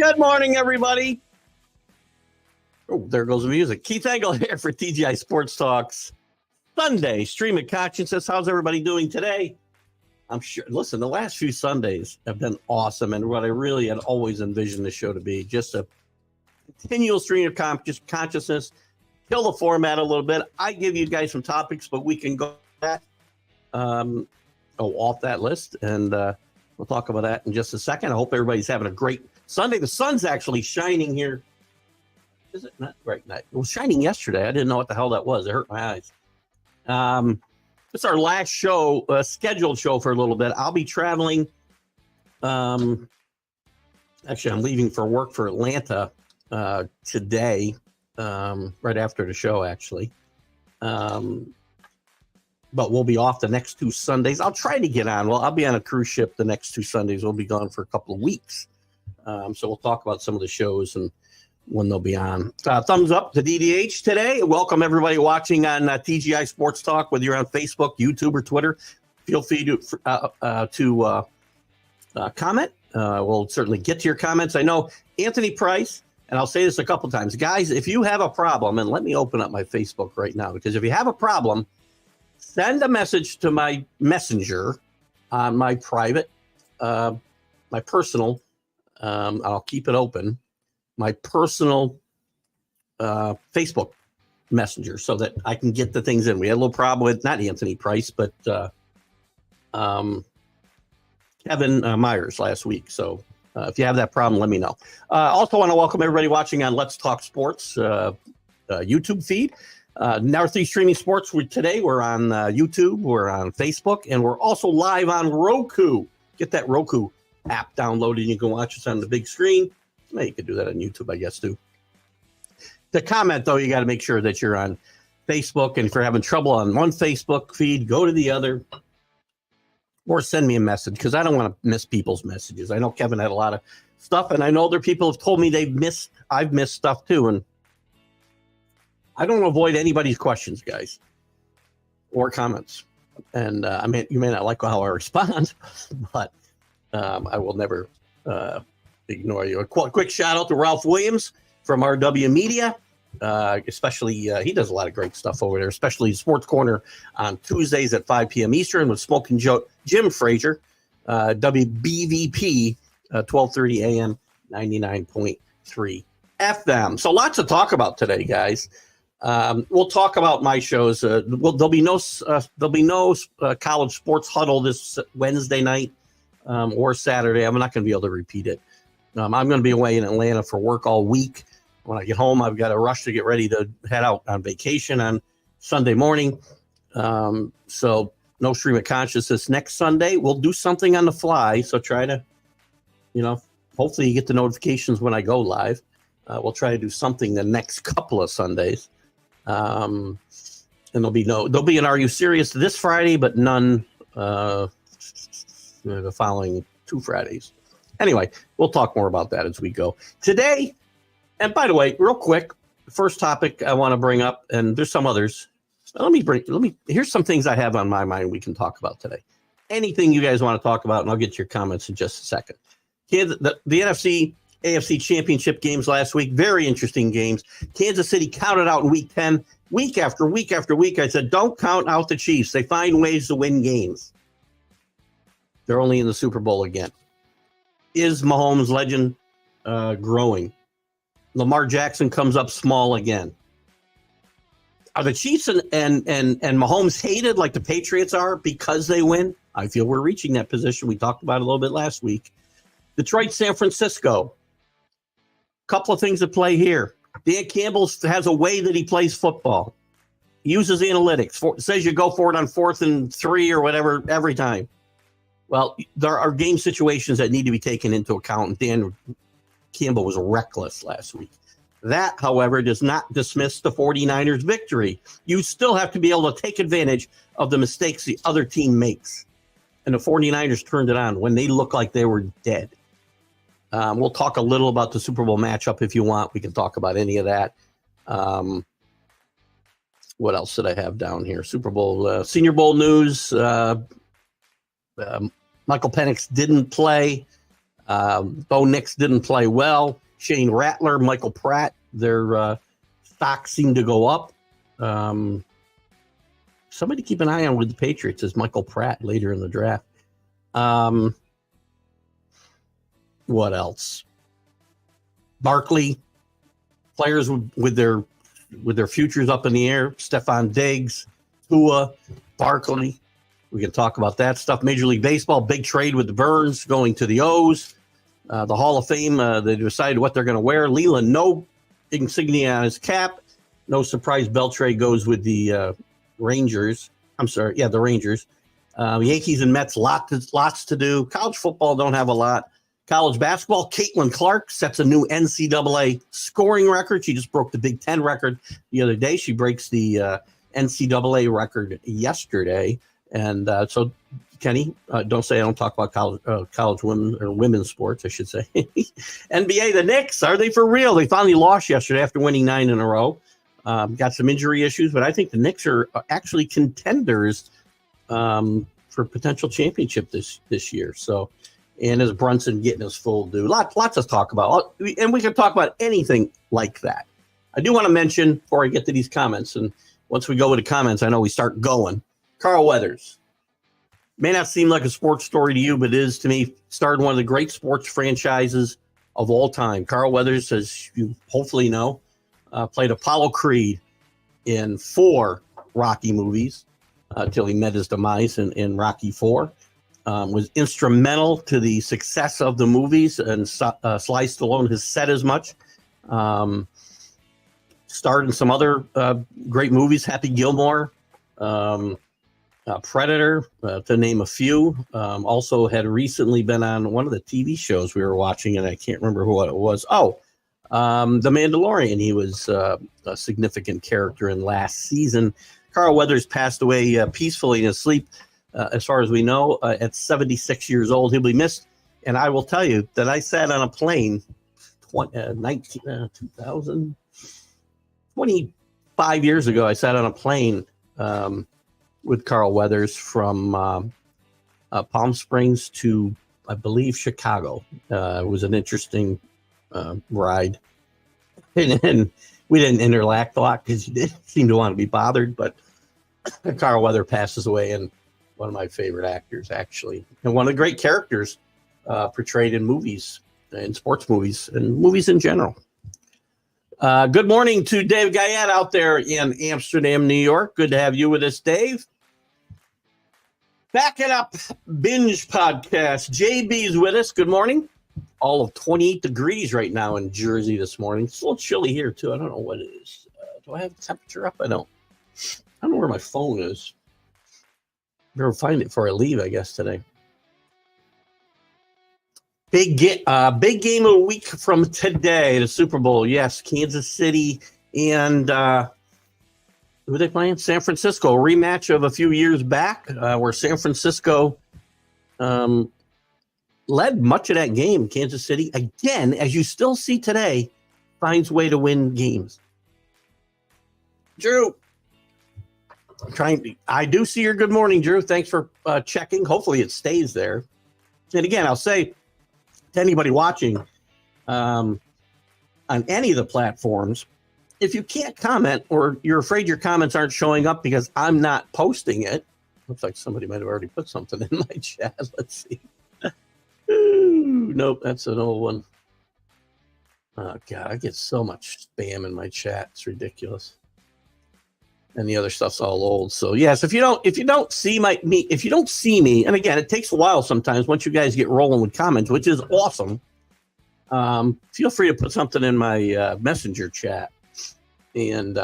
Good morning, everybody. Oh, there goes the music. Keith Engle here for TGI Sports Talks Sunday Stream of Consciousness. How's everybody doing today? I'm sure. Listen, the last few Sundays have been awesome, and what I really had always envisioned the show to be just a continual stream of consciousness. Kill the format a little bit. I give you guys some topics, but we can go off that list, and we'll talk about that in just a second. I hope everybody's having a great Sunday. The sun's actually shining here. Is it not right now? It was shining yesterday. I didn't know what the hell that was. It hurt my eyes. It's our last show, scheduled show for a little bit. I'll be traveling. Actually, I'm leaving for work for Atlanta today, right after the show, actually. But we'll be off the next 2 Sundays. I'll try to get on. Well, I'll be on a cruise ship the next 2 Sundays. We'll be gone for a couple of weeks. So we'll talk about some of the shows and when they'll be on. Thumbs up to DDH today. Welcome everybody watching on TGI Sports Talk, whether you're on Facebook, YouTube, or Twitter. Feel free to comment. We'll certainly get to your comments. I know Anthony Price, and I'll say this a couple times. Guys, if you have a problem, and let me open up my Facebook right now, because if you have a problem, send a message to my messenger on my private, my personal, I'll keep it open, my personal Facebook messenger so that I can get the things in. We had a little problem with not Anthony Price, but Kevin Myers last week. So if you have that problem, let me know. Also want to welcome everybody watching on Let's Talk Sports YouTube feed. Northeast Streaming Sports. Today we're on YouTube, we're on Facebook, and we're also live on Roku. Get that Roku app downloaded. You can watch us on the big screen. Well, you could do that on YouTube, I guess, too. To comment, though, you got to make sure that you're on Facebook. And if you're having trouble on one Facebook feed, go to the other or send me a message, because I don't want to miss people's messages. I know Kevin had a lot of stuff, and I know other people have told me I've missed stuff, too. And I don't avoid anybody's questions, guys, or comments. And you may not like how I respond, but I will never ignore you. A quick shout out to Ralph Williams from RW Media. Especially, he does a lot of great stuff over there, especially Sports Corner on Tuesdays at 5 p.m. Eastern with Smoking Jim Frazier, WBVP, 12:30 a.m., 99.3 FM. So lots to talk about today, guys. We'll talk about my shows. There'll be no college sports huddle this Wednesday night or Saturday. I'm not going to be able to repeat it. I'm going to be away in Atlanta for work all week. When I get home, I've got to rush to get ready to head out on vacation on Sunday morning. So no stream of consciousness next Sunday. We'll do something on the fly. So try to, hopefully you get the notifications when I go live. We'll try to do something the next couple of Sundays. And there'll be an Are You Serious this Friday, but none the following 2 Fridays. Anyway, we'll talk more about that as we go today. And by the way, real quick, first topic I want to bring up, and there's some others. Here's some things I have on my mind we can talk about today. Anything you guys want to talk about, and I'll get your comments in just a second. The NFC, AFC championship games last week, very interesting games. Kansas City counted out in week 10. Week after week after week, I said, don't count out the Chiefs. They find ways to win games. They're only in the Super Bowl again. Is Mahomes' legend growing? Lamar Jackson comes up small again. Are the Chiefs and Mahomes hated like the Patriots are because they win? I feel we're reaching that position. We talked about it a little bit last week. Detroit, San Francisco. Couple of things at play here. Dan Campbell has a way that he plays football. He uses analytics. Says you go for it on 4th and 3 or whatever every time. Well, there are game situations that need to be taken into account, and Dan Campbell was reckless last week. That, however, does not dismiss the 49ers' victory. You still have to be able to take advantage of the mistakes the other team makes. And the 49ers turned it on when they looked like they were dead. We'll talk a little about the Super Bowl matchup if you want. We can talk about any of that. What else did I have down here? Super Bowl, Senior Bowl news. Michael Penix didn't play. Bo Nix didn't play well. Shane Rattler, Michael Pratt, their stocks seem to go up. Somebody keep an eye on with the Patriots is Michael Pratt later in the draft. What else? Barkley, players with their futures up in the air. Stephon Diggs, Tua, Barkley. We can talk about that stuff. Major League Baseball, big trade with the Burnes going to the O's. The Hall of Fame, they decided what they're going to wear. Leland, no insignia on his cap. No surprise, Beltre goes with the Rangers. The Rangers. Yankees and Mets, lots to do. College football don't have a lot. College basketball, Catlin Clark sets a new NCAA scoring record. She just broke the Big Ten record the other day. She breaks the NCAA record yesterday. And so, Kenny, don't say I don't talk about college women or women's sports, I should say. NBA, the Knicks, are they for real? They finally lost yesterday after winning 9 in a row. Got some injury issues, but I think the Knicks are actually contenders for potential championship this year. So, and is Brunson getting his full due? Lots to talk about, and we can talk about anything like that. I do want to mention before I get to these comments, and once we go with the comments, I know we start going. Carl Weathers. May not seem like a sports story to you, but it is to me. Started one of the great sports franchises of all time. Carl Weathers, as you hopefully know, played Apollo Creed in 4 Rocky movies until he met his demise in Rocky 4. Was instrumental to the success of the movies, and Sly Stallone has said as much. Starred in some other great movies, Happy Gilmore, Predator, to name a few. Also had recently been on one of the TV shows we were watching, and I can't remember what it was. The Mandalorian. He was a significant character in last season. Carl Weathers passed away peacefully in his sleep, as far as we know, at 76 years old. He'll be missed. And I will tell you that I sat on a plane 25 years ago. I sat on a plane with Carl Weathers from Palm Springs to, I believe, Chicago. It was an interesting ride. And we didn't interact a lot because he didn't seem to want to be bothered. But Carl Weathers passes away, and one of my favorite actors, actually, and one of the great characters portrayed in movies, in sports movies, and movies in general. Good morning to Dave Guyette out there in Amsterdam, New York. Good to have you with us, Dave. Back it up, Binge Podcast. JB's with us. Good morning. All of 28 degrees right now in Jersey this morning. It's a little chilly here, too. I don't know what it is. Do I have the temperature up? I don't know where my phone is. Better find it before I leave, I guess, today. Big game of the week from today, the Super Bowl. Yes, Kansas City and who are they playing? San Francisco. A rematch of a few years back where San Francisco led much of that game. Kansas City, again, as you still see today, finds way to win games. Drew. I do see your good morning, Drew. Thanks for checking. Hopefully it stays there. And again, I'll say to anybody watching on any of the platforms, if you can't comment or you're afraid your comments aren't showing up because I'm not posting it, looks like somebody might have already put something in my chat. Let's see. Ooh, nope, that's an old one. Oh, God, I get so much spam in my chat. It's ridiculous. And the other stuff's all old. So yes, if you don't see me, and again, it takes a while sometimes once you guys get rolling with comments, which is awesome. Feel free to put something in my messenger chat and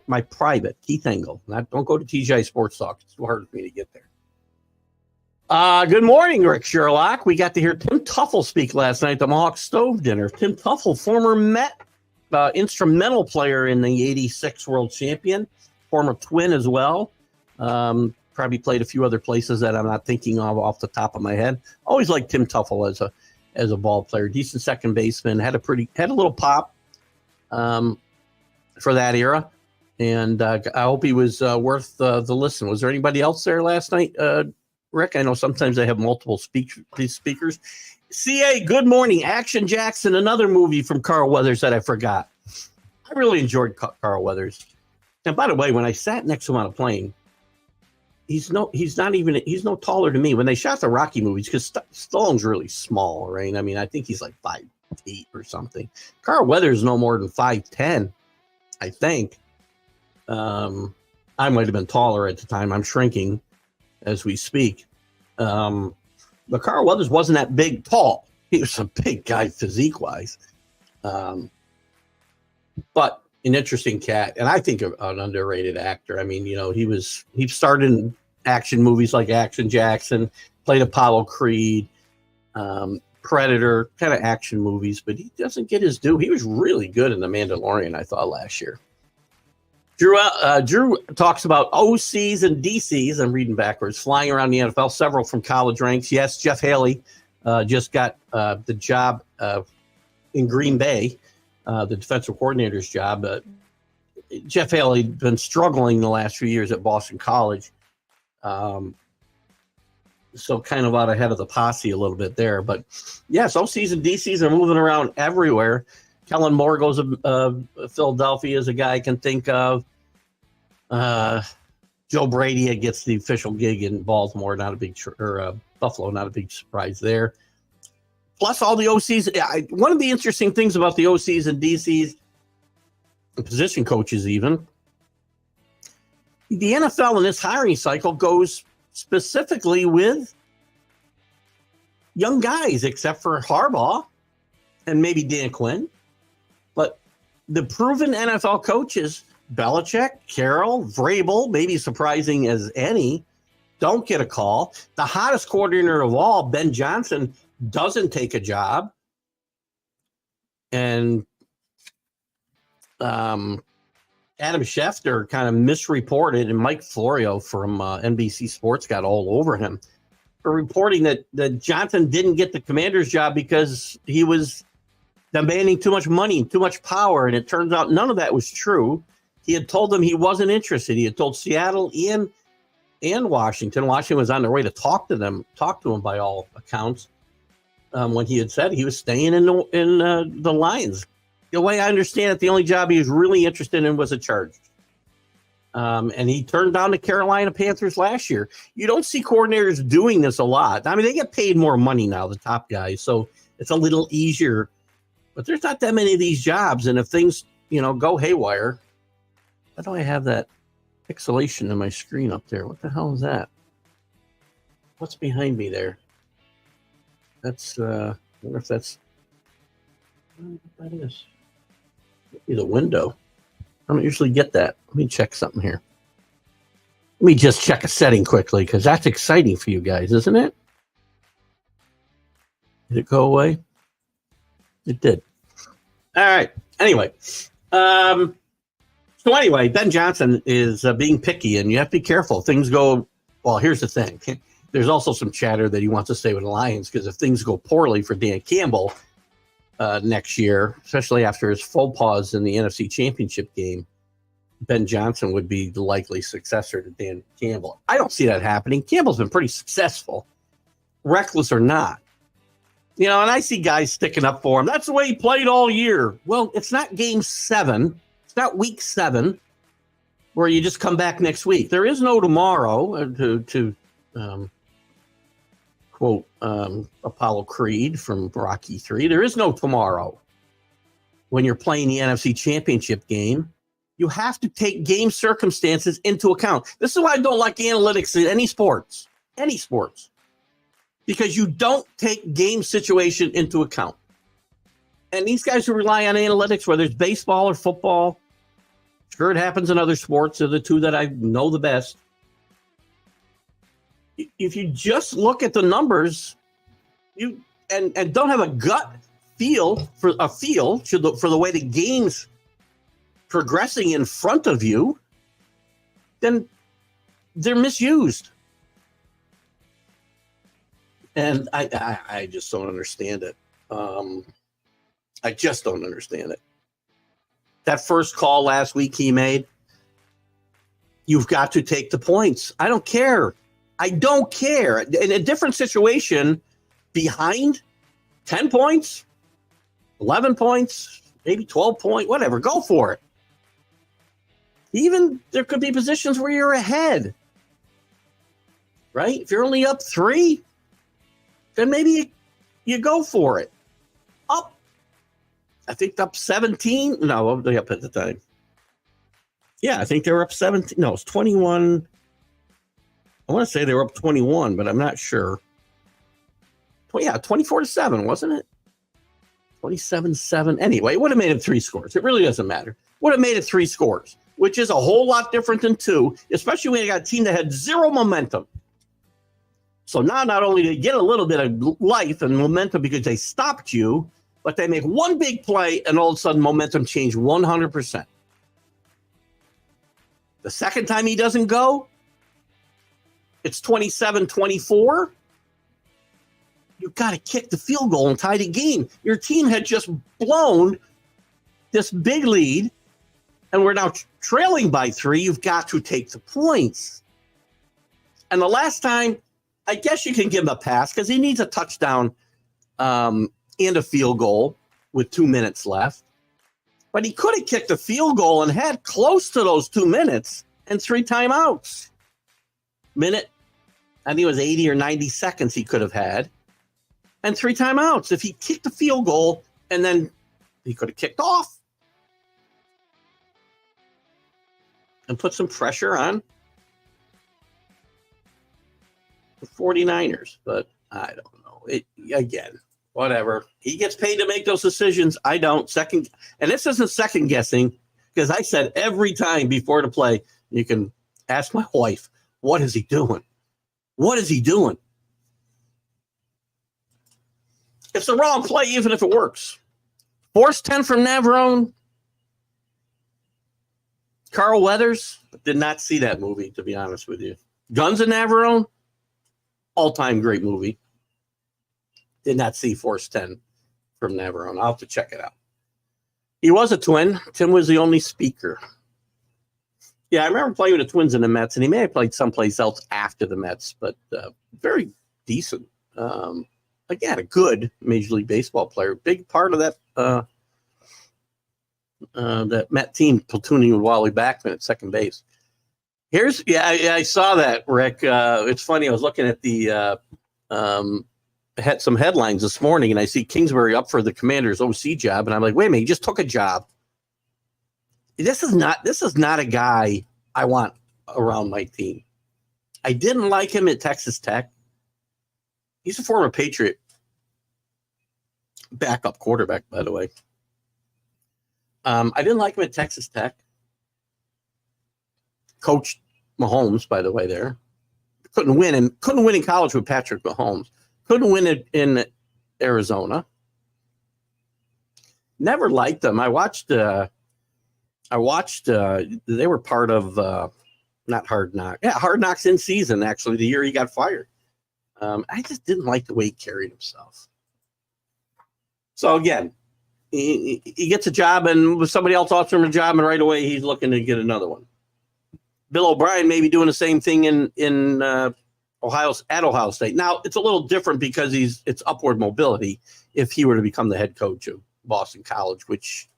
my private Keith Engle. Don't go to TGI Sports Talk. It's too hard for me to get there. Good morning, Rick Sherlock. We got to hear Tim Tuffle speak last night at the Mohawk Stove Dinner. Tim Tuffle, former Met, instrumental player in the '86 World Champion. Former Twin as well. Probably played a few other places that I'm not thinking of off the top of my head. Always liked Tim Tuffle as a ball player. Decent second baseman. Had a little pop for that era. And I hope he was worth the listen. Was there anybody else there last night, Rick. I know sometimes I have multiple speakers. CA, good morning. Action Jackson, another movie from Carl Weathers that I forgot. I really enjoyed Carl Weathers. And by the way, when I sat next to him on a plane, he's no taller than me. When they shot the Rocky movies, because Stallone's really small, right? I mean, I think he's like 5'8" or something. Carl Weathers is no more than 5'10", I think. I might have been taller at the time. I'm shrinking as we speak. But Carl Weathers wasn't that big, tall. He was a big guy physique-wise. But an interesting cat, and I think an underrated actor. I mean, he started in action movies like Action Jackson, played Apollo Creed, Predator, kind of action movies, but he doesn't get his due. He was really good in The Mandalorian, I thought, last year. Drew talks about OCs and DCs. I'm reading backwards. Flying around the NFL, several from college ranks. Yes, Jeff Haley just got the job in Green Bay, the defensive coordinator's job. Jeff Haley had been struggling the last few years at Boston College. So kind of out ahead of the posse a little bit there. But yes, OCs and DCs are moving around everywhere. Kellen Moore goes to Philadelphia is a guy I can think of. Joe Brady gets the official gig in Baltimore, Buffalo, not a big surprise there. Plus all the OCs. One of the interesting things about the OCs and DCs, position coaches even, the NFL in this hiring cycle goes specifically with young guys, except for Harbaugh and maybe Dan Quinn. But the proven NFL coaches, Belichick, Carrol, Vrabel, maybe surprising as any, don't get a call. The hottest coordinator of all, Ben Johnson, doesn't take a job. And Adam Schefter kind of misreported, and Mike Florio from NBC Sports got all over him for reporting that Johnson didn't get the Commander's job because he was demanding too much money, too much power, and it turns out none of that was true. He had told them he wasn't interested. He had told Seattle and Washington. Washington was on their way to talk to him by all accounts, when he had said he was staying in the Lions. The way I understand it, the only job he was really interested in was a charge. And he turned down the Carolina Panthers last year. You don't see coordinators doing this a lot. I mean, they get paid more money now, the top guys, so it's a little easier. But there's not that many of these jobs, and if things, go haywire. Why do I have that pixelation in my screen up there? What the hell is that? What's behind me there? That's, I wonder if that's, what that is. Maybe the window. I don't usually get that. Let me check something here. Let me just check a setting quickly, because that's exciting for you guys, isn't it? Did it go away? It did. All right. Anyway. So anyway, Ben Johnson is being picky, and you have to be careful. Things go, well, here's the thing. There's also some chatter that he wants to stay with the Lions, because if things go poorly for Dan Campbell next year, especially after his faux pas in the NFC Championship game, Ben Johnson would be the likely successor to Dan Campbell. I don't see that happening. Campbell's been pretty successful, reckless or not. And I see guys sticking up for him. That's the way he played all year. Well, it's not game 7. It's not week 7 where you just come back next week. There is no tomorrow, to quote Apollo Creed from Rocky 3. There is no tomorrow when you're playing the NFC Championship game. You have to take game circumstances into account. This is why I don't like analytics in any sports, because you don't take game situation into account. And these guys who rely on analytics, whether it's baseball or football, sure, it happens in other sports. They're the two that I know the best. If you just look at the numbers, and don't have a gut feel for the way the game's progressing in front of you, then they're misused. And I just don't understand it. I just don't understand it. That first call last week he made, you've got to take the points. I don't care. I don't care. In a different situation, behind 10 points, 11 points, maybe 12 points, whatever, go for it. Even there could be positions where you're ahead, right? If you're only up 3, then maybe you go for it. Up, I think up 17. No, what were they up at the time? Yeah, I think they were up 17. No, it's 21. I want to say they were up 21, but I'm not sure. Well, yeah, 24-7, wasn't it? 27-7. Anyway, it would have made it 3 scores. It really doesn't matter. Would have made it 3 scores, which is a whole lot different than 2, especially when you got a team that had 0 momentum. So now not only do you get a little bit of life and momentum because they stopped you, but they make one big play and all of a sudden momentum changed 100%. The second time he doesn't go, it's 27-24. You've got to kick the field goal and tie the game. Your team had just blown this big lead, and we're now trailing by 3. You've got to take the points. And the last time, I guess you can give him a pass because he needs a touchdown and a field goal with 2 minutes left. But he could have kicked a field goal and had close to those 2 minutes and 3 timeouts. Minute, I think it was 80 or 90 seconds he could have had, and 3 timeouts. If he kicked a field goal and then he could have kicked off and put some pressure on the 49ers. But I don't know. Again, whatever. He gets paid to make those decisions. I don't. And this isn't second guessing, because I said every time before the play, you can ask my wife, what is he doing? What is he doing? It's the wrong play, even if it works. Force 10 from Navarone. Carl Weathers, did not see that movie, to be honest with you. Guns and Navarone, all-time great movie. Did not see Force 10 from Navarone. I'll have to check it out. He was a Twin. Tim was the only speaker. Yeah, I remember playing with the Twins in the Mets, and he may have played someplace else after the Mets, but very decent. Again, a good Major League Baseball player. Big part of that that Met team platooning with Wally Backman at second base. I saw that, Rick. It's funny. I was looking at the had some headlines this morning, and I see Kingsbury up for the Commander's OC job, and I'm like, wait a minute, he just took a job. This is not a guy I want around my team. I didn't like him at Texas Tech. He's a former Patriot backup quarterback, by the way. I didn't like him at Texas Tech. Coached Mahomes, by the way, there. Couldn't win in college with Patrick Mahomes. Couldn't win it in Arizona. Never liked them. I watched they were part of not Hard Knocks. Yeah, Hard Knocks in season, actually, the year he got fired. I just didn't like the way he carried himself. So again, he gets a job, and somebody else offers him a job, and right away he's looking to get another one. Bill O'Brien may be doing the same thing in Ohio State. Now it's a little different because it's upward mobility if he were to become the head coach of Boston College, which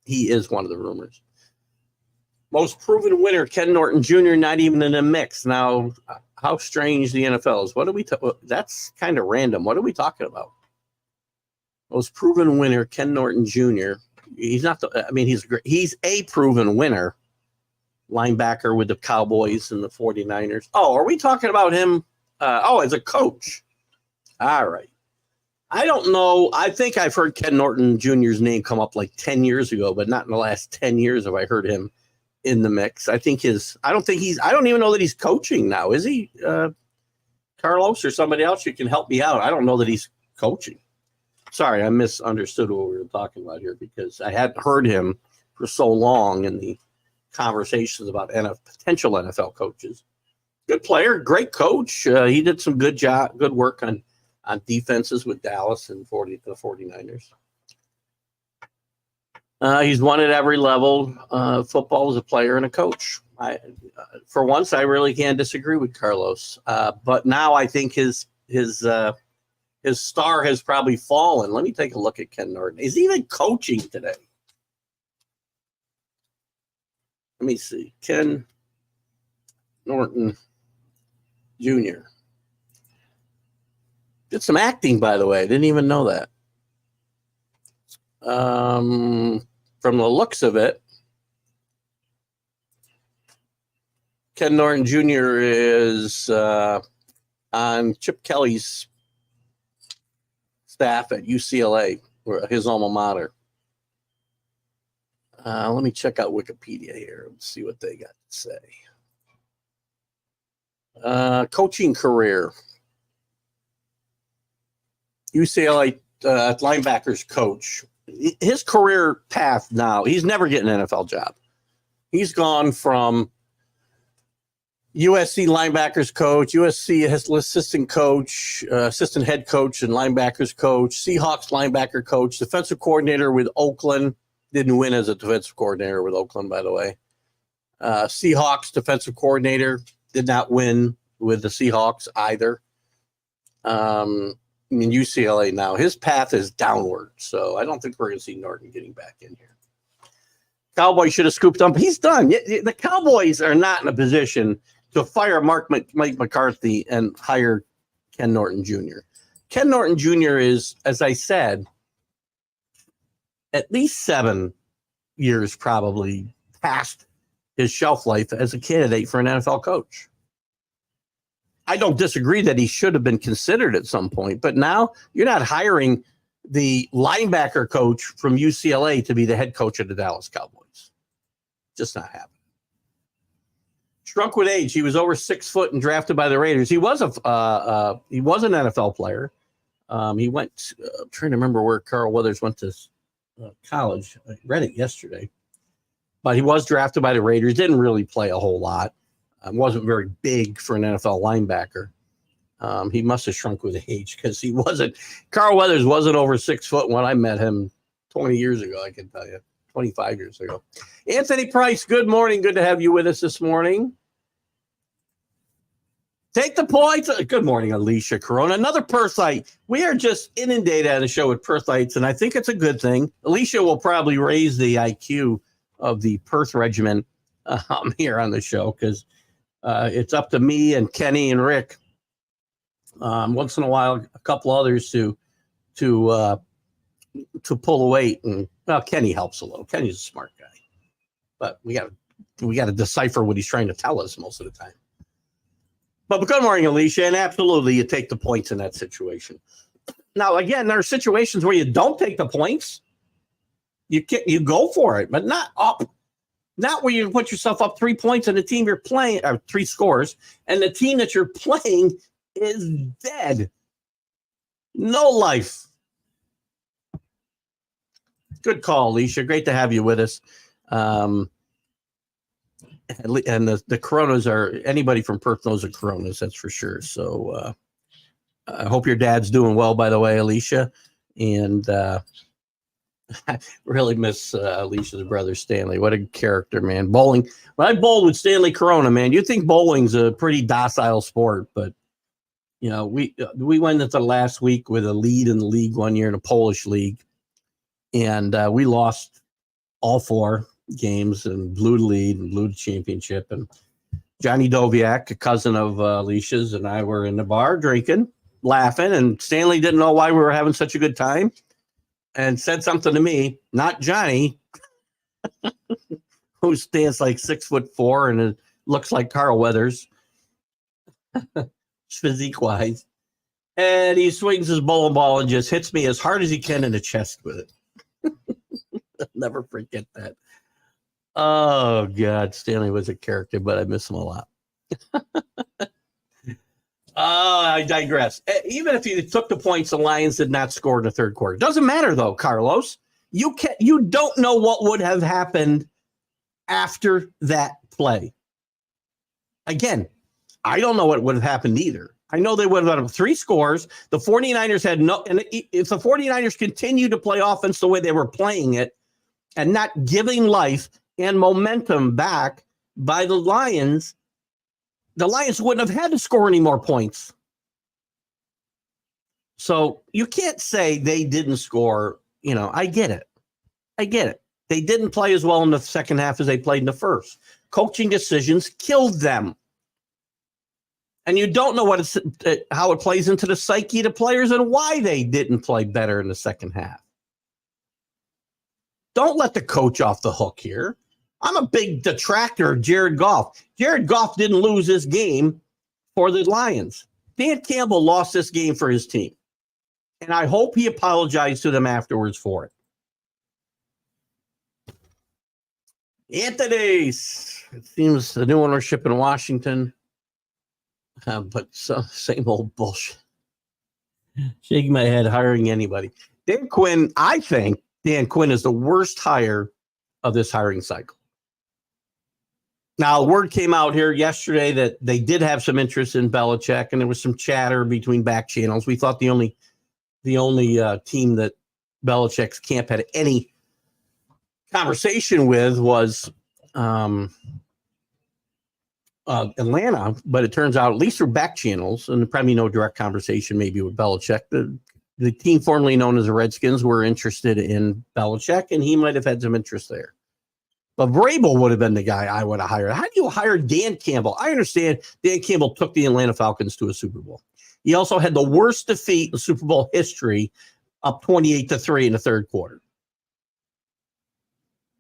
he is, one of the rumors. Most proven winner, Ken Norton Jr., not even in the mix. Now, how strange the NFL is. What are we? That's kind of random. What are we talking about? Most proven winner, Ken Norton Jr. He's not. He's great. He's a proven winner. Linebacker with the Cowboys and the 49ers. Oh, are we talking about him? As a coach. All right. I don't know. I think I've heard Ken Norton Jr.'s name come up like 10 years ago, but not in the last 10 years have I heard him in the mix. I don't even know that he's coaching now. Is he? Carlos or somebody else? You can help me out. I don't know that he's coaching. Sorry, I misunderstood what we were talking about here because I hadn't heard him for so long in the conversations about potential NFL coaches. Good player, great coach. He did some good work on defenses with Dallas and the 49ers. He's won at every level. Football as a player and a coach. For once, I really can't disagree with Carlos. But now I think his star has probably fallen. Let me take a look at Ken Norton. He's even coaching today. Let me see. Ken Norton Jr. Did some acting, by the way. Didn't even know that. From the looks of it, Ken Norton Jr. is on Chip Kelly's staff at UCLA, his alma mater. Let me check out Wikipedia here and see what they got to say. Coaching career. UCLA linebackers coach. His career path now, he's never getting an NFL job. He's gone from USC linebackers coach, USC assistant coach, assistant head coach and linebackers coach, Seahawks linebacker coach, defensive coordinator with Oakland. Didn't win as a defensive coordinator with Oakland, by the way. Seahawks defensive coordinator. Did not win with the Seahawks either. In UCLA now, his path is downward. So I don't think we're going to see Norton getting back in here. Cowboys should have scooped him. He's done. The Cowboys are not in a position to fire Mike McCarthy and hire Ken Norton Jr. Ken Norton Jr. is, as I said, at least 7 years probably past his shelf life as a candidate for an NFL coach. I don't disagree that he should have been considered at some point, but now you're not hiring the linebacker coach from UCLA to be the head coach of the Dallas Cowboys. Just not happening. Shrunk with age. He was over 6 foot and drafted by the Raiders. He was an NFL player. He went. I'm trying to remember where Carl Weathers went to college. I read it yesterday, but he was drafted by the Raiders. Didn't really play a whole lot. Wasn't very big for an NFL linebacker. He must have shrunk with age because he wasn't. Carl Weathers wasn't over 6 foot when I met him 20 years ago. I can tell you, 25 years ago. Anthony Price, good morning. Good to have you with us this morning. Take the points. Good morning, Alicia Corona. Another Perthite. We are just inundated on the show with Perthites, and I think it's a good thing. Alicia will probably raise the IQ of the Perth regiment here on the show because it's up to me and Kenny and Rick. Once in a while, a couple others to pull the weight, and well, Kenny helps a little. Kenny's a smart guy, but we got to decipher what he's trying to tell us most of the time. But good morning, Alicia, and absolutely, you take the points in that situation. Now, again, there are situations where you don't take the points. You go for it, but not up. Not where you put yourself up 3 points and the team you're playing, or 3 scores, and the team that you're playing is dead. No life. Good call, Alicia. Great to have you with us. And the Coronas are, anybody from Perth knows the Coronas, that's for sure. So I hope your dad's doing well, by the way, Alicia. And I really miss Alicia's brother, Stanley. What a character, man. Bowling. When I bowled with Stanley Corona, man, you'd think bowling's a pretty docile sport, but you know, we went into last week with a lead in the league one year in a Polish league, and we lost all 4 games and blew the lead and blew the championship. And Johnny Doviak, a cousin of Alicia's, and I were in the bar drinking, laughing, and Stanley didn't know why we were having such a good time and said something to me, not Johnny, who stands like 6'4" and looks like Carl Weathers, physique-wise. And he swings his bowling ball and just hits me as hard as he can in the chest with it. I'll never forget that. Oh, God. Stanley was a character, but I miss him a lot. I digress. Even if you took the points, the Lions did not score in the third quarter. Doesn't matter, though, Carlos. You don't know what would have happened after that play. Again, I don't know what would have happened either. I know they would have had 3 scores. The 49ers had no, and if the 49ers continued to play offense the way they were playing it and not giving life and momentum back, by the Lions wouldn't have had to score any more points. So you can't say they didn't score. I get it. They didn't play as well in the second half as they played in the first. Coaching decisions killed them. And you don't know how it plays into the psyche of the players and why they didn't play better in the second half. Don't let the coach off the hook here. I'm a big detractor of Jared Goff. Jared Goff didn't lose this game for the Lions. Dan Campbell lost this game for his team. And I hope he apologized to them afterwards for it. Anthony's. It seems the new ownership in Washington. But same old bullshit. Shaking my head, hiring anybody. Dan Quinn, I think Dan Quinn is the worst hire of this hiring cycle. Now, word came out here yesterday that they did have some interest in Belichick, and there was some chatter between back channels. We thought the only team that Belichick's camp had any conversation with was Atlanta, but it turns out, at least through back channels, and probably no direct conversation maybe with Belichick, the team formerly known as the Redskins were interested in Belichick, and he might have had some interest there. But Vrabel would have been the guy I would have hired. How do you hire Dan Campbell? I understand Dan Campbell took the Atlanta Falcons to a Super Bowl. He also had the worst defeat in Super Bowl history, up 28-3 in the third quarter.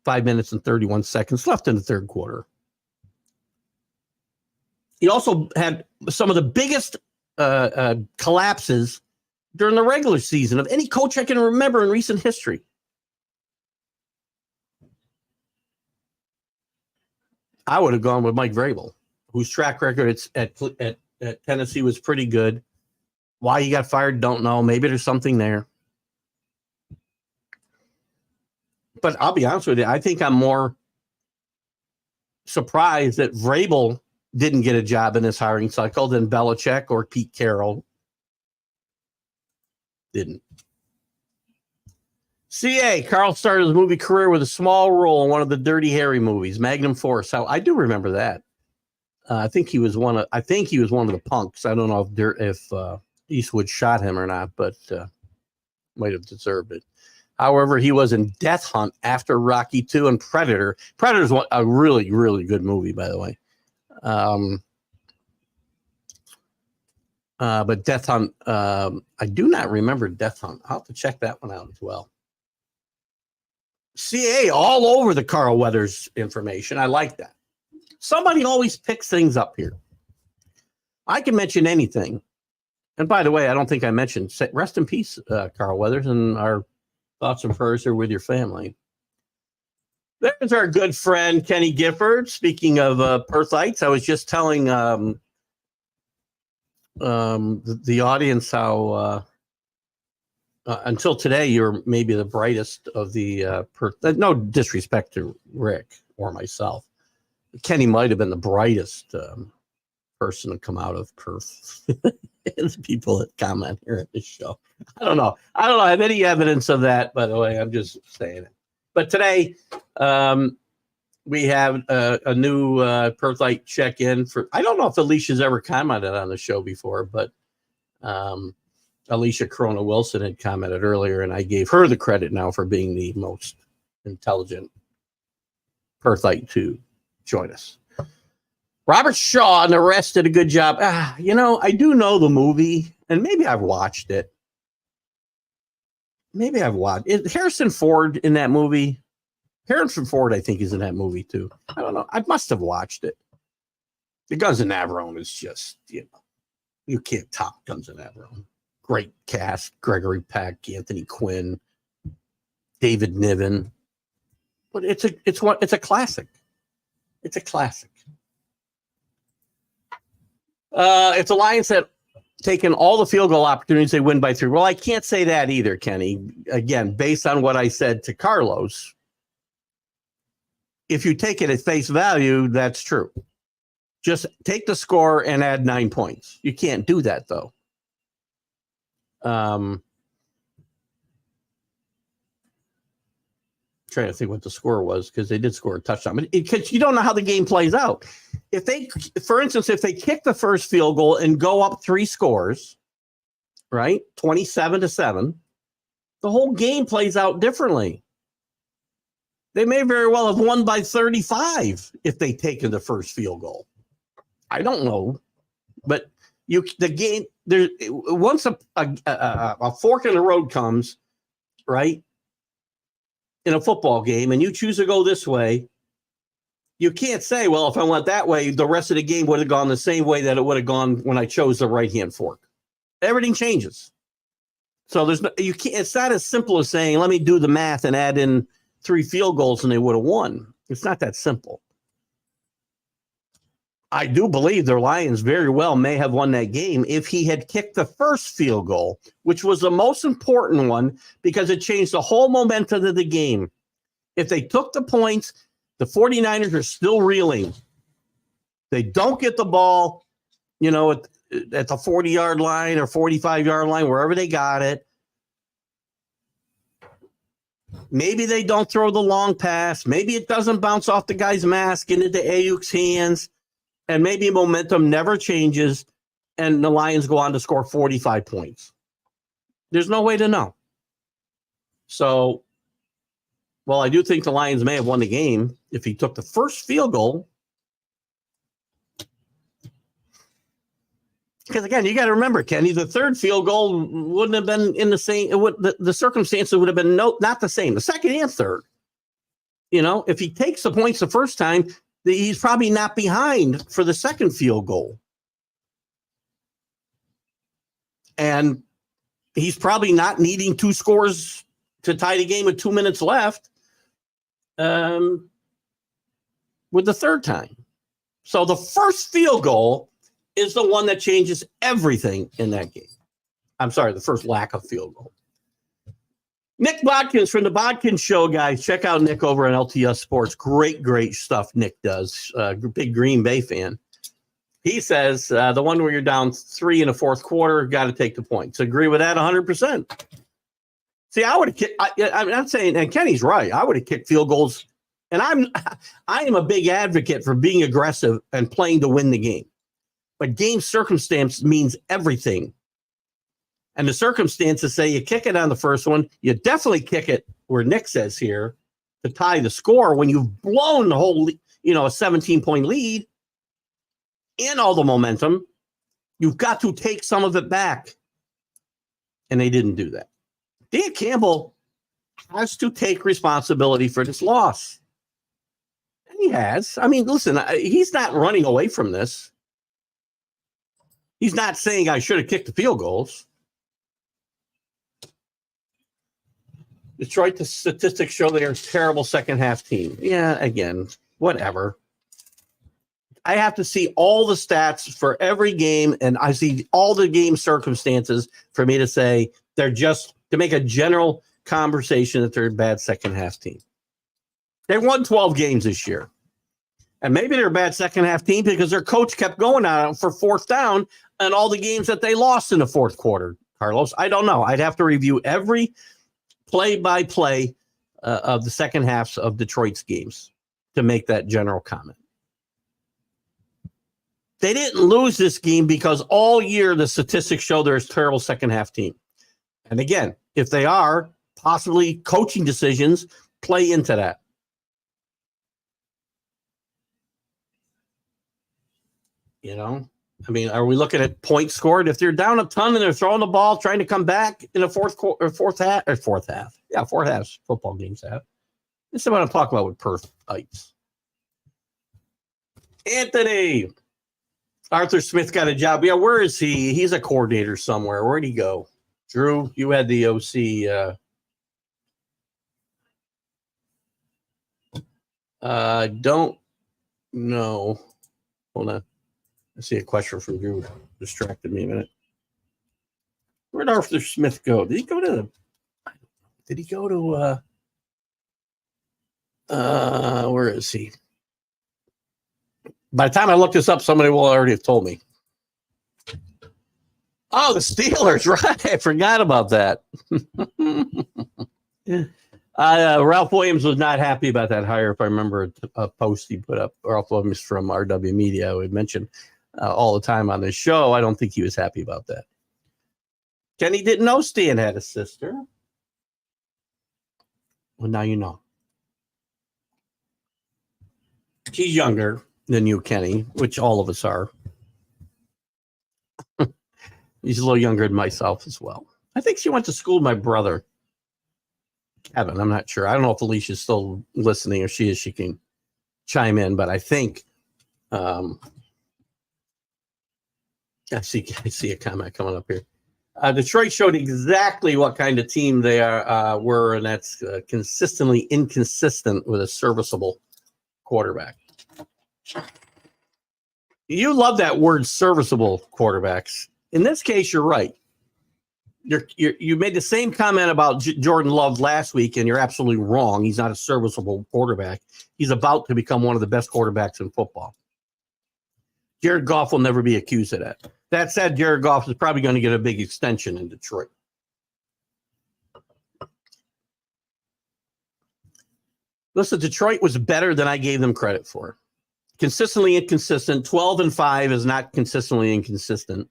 5 minutes and 31 seconds left in the third quarter. He also had some of the biggest collapses during the regular season of any coach I can remember in recent history. I would have gone with Mike Vrabel, whose track record at Tennessee was pretty good. Why he got fired, don't know. Maybe there's something there. But I'll be honest with you, I think I'm more surprised that Vrabel didn't get a job in this hiring cycle than Belichick or Pete Carroll didn't. CA, Carrol started his movie career with a small role in one of the Dirty Harry movies, Magnum Force. I do remember that. I think he was one of the punks. I don't know if Eastwood shot him or not, but might have deserved it. However, he was in Death Hunt after Rocky II and Predator. Predator's a really, really good movie, by the way. But Death Hunt, I do not remember Death Hunt. I'll have to check that one out as well. CA all over the Carl Weathers information. I like that. Somebody always picks things up here. I can mention anything. And by the way, I don't think I mentioned, rest in peace, Carl Weathers, and our thoughts and prayers are with your family. There's our good friend, Kenny Gifford. Speaking of Perthites, I was just telling the audience how until today, you're maybe the brightest of the no disrespect to Rick or myself. Kenny might have been the brightest person to come out of Perth. The people that comment here at this show. I don't know. I have any evidence of that, by the way. I'm just saying it. But today, we have a new Perthite check-in for. I don't know if Alicia's ever commented on the show before, but Alicia Corona Wilson had commented earlier, and I gave her the credit now for being the most intelligent Perthite to join us. Robert Shaw and the rest did a good job. I do know the movie, and maybe I've watched it. Is Harrison Ford in that movie? Harrison Ford, I think, is in that movie too. I don't know. I must have watched it. The Guns and Navarone is just, you can't top Guns and Navarone. Great cast: Gregory Peck, Anthony Quinn, David Niven. But it's a classic. It's a classic. If the Lions had taken all the field goal opportunities, they win by 3. Well, I can't say that either, Kenny. Again, based on what I said to Carlos, if you take it at face value, that's true. Just take the score and add 9 points. You can't do that, though. Trying trying to think what the score was because they did score a touchdown. But because you don't know how the game plays out. If they, for instance, if they kick the first field goal and go up 3 scores, right, 27-7, the whole game plays out differently. They may very well have won by 35 if they taken the first field goal. I don't know, but the game there once a fork in the road comes, right, in a football game, and you choose to go this way, you can't say, well, if I went that way, the rest of the game would have gone the same way that it would have gone when I chose the right-hand fork. Everything changes. So there's no, you can't. It's not as simple as saying, let me do the math and add in 3 field goals and they would have won. It's not that simple. I do believe the Lions very well may have won that game if he had kicked the first field goal, which was the most important one because it changed the whole momentum of the game. If they took the points, the 49ers are still reeling. They don't get the ball, at the 40-yard line or 45-yard line, wherever they got it. Maybe they don't throw the long pass. Maybe it doesn't bounce off the guy's mask and into Ayuk's hands. And maybe momentum never changes and the Lions go on to score 45 points. There's no way to know. So, well, I do think the Lions may have won the game if he took the first field goal. Because, again, you got to remember, Kenny, the third field goal wouldn't have been in the same. The circumstances would have been not the same. The second and third. If he takes the points the first time, he's probably not behind for the second field goal. And he's probably not needing 2 scores to tie the game with 2 minutes left with the third time. So the first field goal is the one that changes everything in that game. I'm sorry, the first lack of field goal. Nick Bodkins from the Bodkins Show, guys. Check out Nick over on LTS Sports. Great stuff Nick does. Big Green Bay fan. He says the one where you're down 3 in the fourth quarter, got to take the points. Agree with that 100%. See, I would have kicked. I'm not saying, and Kenny's right. I would have kicked field goals, and I am a big advocate for being aggressive and playing to win the game. But game circumstance means everything. And the circumstances say you kick it on the first one, you definitely kick it where Nick says here to tie the score when you've blown the whole, a 17-point lead and all the momentum. You've got to take some of it back. And they didn't do that. Dan Campbell has to take responsibility for this loss. And he has. I mean, listen, he's not running away from this. He's not saying I should have kicked the field goals. Detroit, the statistics show they're a terrible second-half team. Yeah, again, whatever. I have to see all the stats for every game, and I see all the game circumstances for me to say they're just to make a general conversation that they're a bad second-half team. They won 12 games this year. And maybe they're a bad second-half team because their coach kept going on for fourth down and all the games that they lost in the fourth quarter, Carlos. I don't know. I'd have to review every play-by-play of the second halves of Detroit's games to make that general comment. They didn't lose this game because all year the statistics show they're a terrible second-half team. And again, if they are, possibly coaching decisions play into that. I mean, are we looking at points scored? If they're down a ton and they're throwing the ball, trying to come back in the fourth half. Yeah, fourth halves football games have. This is what I'm talking about with Perth Heights. Anthony. Arthur Smith got a job. Yeah, where is he? He's a coordinator somewhere. Where'd he go? Drew, you had the OC. Don't know. Hold on. I see a question from Drew. Distracted me a minute. Where'd Arthur Smith go? Did he go to where is he? By the time I look this up, somebody will already have told me. Oh, the Steelers, right? I forgot about that. Ralph Williams was not happy about that hire. If I remember a post he put up, Ralph Williams from RW Media, we mentioned all the time on this show. I don't think he was happy about that. Kenny didn't know Stan had a sister. Well, now you know. She's younger than you, Kenny, which all of us are. He's a little younger than myself as well. I think she went to school with my brother, Kevin. I'm not sure. I don't know if Alicia's still listening. If she is, she can chime in. But I think I see a comment coming up here. Detroit showed exactly what kind of team they were, and that's consistently inconsistent with a serviceable quarterback. You love that word, serviceable quarterbacks. In this case, you're right. You made the same comment about Jordan Love last week, and you're absolutely wrong. He's not a serviceable quarterback. He's about to become one of the best quarterbacks in football. Jared Goff will never be accused of that. That said, Jared Goff is probably going to get a big extension in Detroit. Listen, Detroit was better than I gave them credit for. Consistently inconsistent. 12-5 is not consistently inconsistent.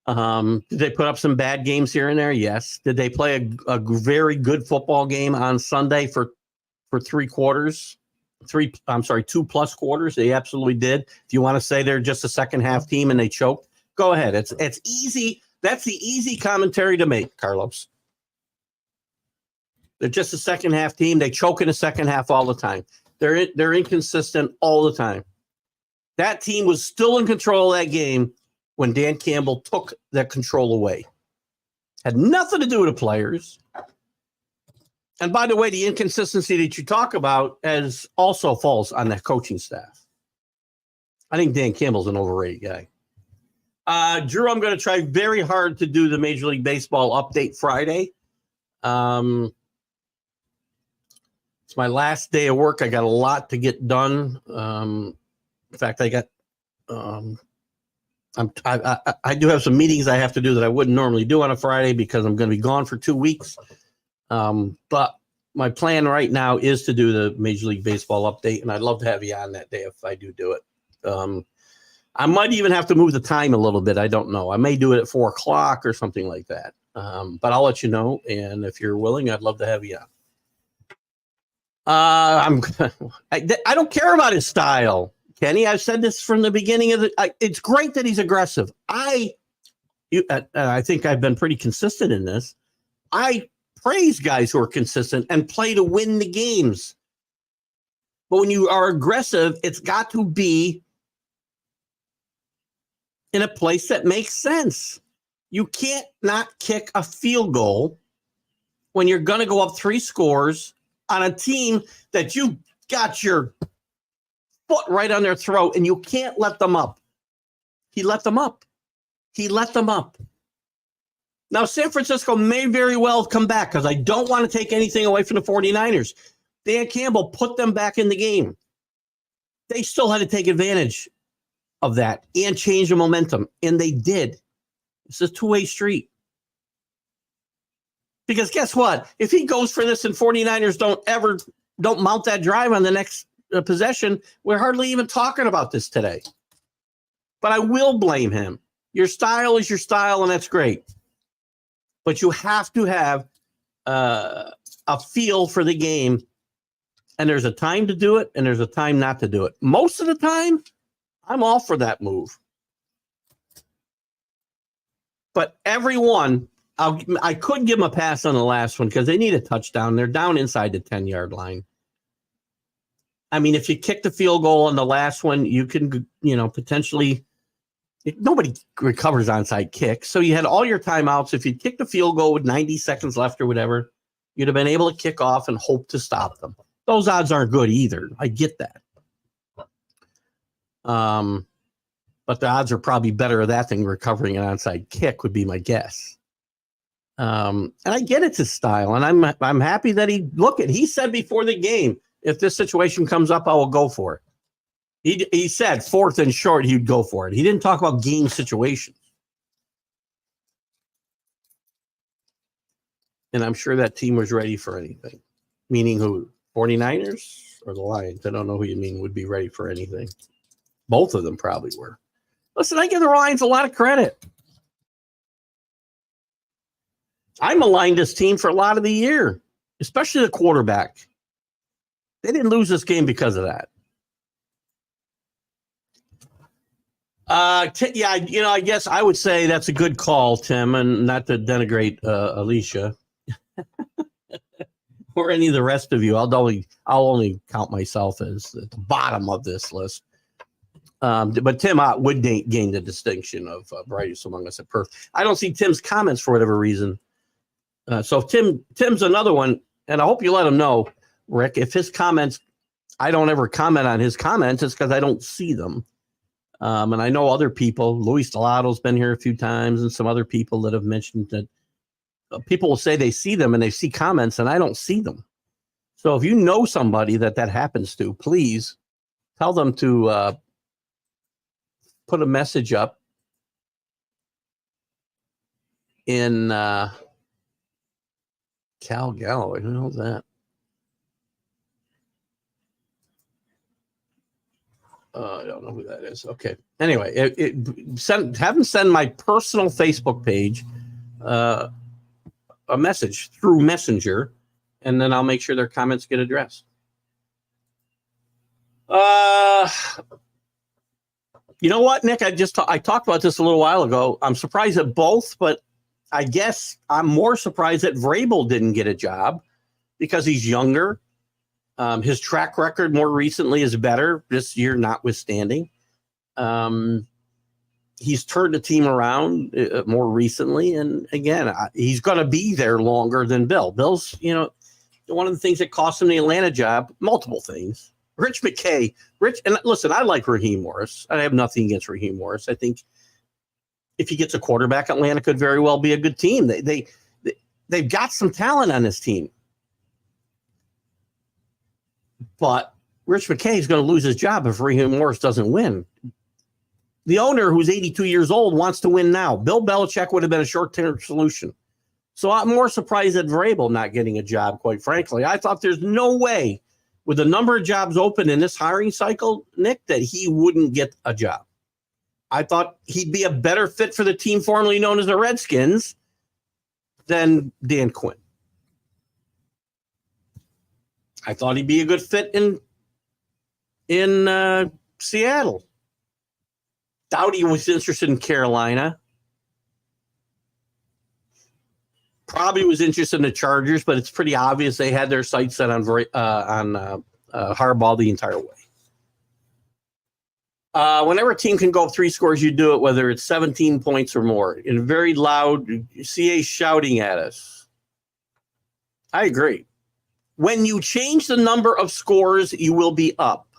Did they put up some bad games here and there? Yes. Did they play a very good football game on Sunday for 3 quarters? 2+ quarters. They absolutely did. If you want to say they're just a second half team and they choked, go ahead. It's easy. That's the easy commentary to make, Carlos. They're just a second half team. They choke in the second half all the time. They're inconsistent all the time. That team was still in control of that game when Dan Campbell took that control away. Had nothing to do with the players. And by the way, the inconsistency that you talk about also falls on that coaching staff. I think Dan Campbell's an overrated guy. Drew, I'm going to try very hard to do the Major League Baseball update Friday. It's my last day of work. I got a lot to get done. In fact, I do have some meetings I have to do that I wouldn't normally do on a Friday because I'm going to be gone for 2 weeks. But my plan right now is to do the Major League Baseball update, and I'd love to have you on that day if I do it. I might even have to move the time a little bit. I don't know. I may do it at 4:00 or something like that. But I'll let you know. And if you're willing, I'd love to have you on. I don't care about his style, Kenny. I've said this from the beginning of it's great that he's aggressive. I think I've been pretty consistent in this. I praise guys who are consistent and play to win the games. But when you are aggressive, it's got to be in a place that makes sense. You can't not kick a field goal when you're going to go up 3 scores on a team that you got your foot right on their throat, and you can't let them up. He let them up. Now, San Francisco may very well come back because I don't want to take anything away from the 49ers. Dan Campbell put them back in the game. They still had to take advantage of that and change the momentum, and they did. It's a 2-way street. Because guess what? If he goes for this and 49ers don't mount that drive on the next possession, we're hardly even talking about this today. But I will blame him. Your style is your style, and that's great. But you have to have a feel for the game, and there's a time to do it, and there's a time not to do it. Most of the time, I'm all for that move. But everyone, I could give them a pass on the last one because they need a touchdown. They're down inside the 10-yard line. I mean, if you kick the field goal on the last one, you can, potentially – nobody recovers onside kicks. So you had all your timeouts. If you kick the field goal with 90 seconds left or whatever, you'd have been able to kick off and hope to stop them. Those odds aren't good either. I get that. But the odds are probably better of that than recovering an onside kick would be my guess. And I get it's his style, and I'm happy that he said before the game, if this situation comes up, I will go for it. He said 4th and short, he'd go for it. He didn't talk about game situations. And I'm sure that team was ready for anything. Meaning who? 49ers or the Lions? I don't know who you mean would be ready for anything. Both of them probably were. Listen, I give the Lions a lot of credit. I maligned this team for a lot of the year, especially the quarterback. They didn't lose this game because of that. I guess I would say that's a good call, Tim, and not to denigrate Alicia or any of the rest of you. I'll only count myself as at the bottom of this list. But Tim would gain the distinction of brightest among us at Perth. I don't see Tim's comments for whatever reason. So if Tim's another one, and I hope you let him know, Rick, if his comments, I don't ever comment on his comments, it's because I don't see them. And I know other people, Luis Delato's been here a few times, and some other people that have mentioned that people will say they see them and they see comments, and I don't see them. So if you know somebody that happens to, please tell them to put a message up in Cal Galloway. Who knows that? I don't know who that is. Okay. Anyway, have them send my personal Facebook page a message through Messenger, and then I'll make sure their comments get addressed. You know what, Nick? I talked about this a little while ago. I'm surprised at both, but I guess I'm more surprised that Vrabel didn't get a job because he's younger. His track record more recently is better, this year notwithstanding. He's turned the team around more recently, and again, he's going to be there longer than Bill. Bill's, one of the things that cost him the Atlanta job, multiple things. Rich McKay, and listen, I like Raheem Morris. I have nothing against Raheem Morris. I think if he gets a quarterback, Atlanta could very well be a good team. They've got some talent on this team. But Rich McKay is going to lose his job if Raheem Morris doesn't win. The owner, who's 82 years old, wants to win now. Bill Belichick would have been a short-term solution. So I'm more surprised at Vrabel not getting a job, quite frankly. I thought there's no way, with the number of jobs open in this hiring cycle, Nick, that he wouldn't get a job. I thought he'd be a better fit for the team formerly known as the Redskins than Dan Quinn. I thought he'd be a good fit in Seattle. Doubt he was interested in Carolina. Probably was interested in the Chargers, but it's pretty obvious they had their sights set on Harbaugh the entire way. Whenever a team can go up 3 scores, you do it, whether it's 17 points or more. In very loud, CA shouting at us. I agree. When you change the number of scores, you will be up.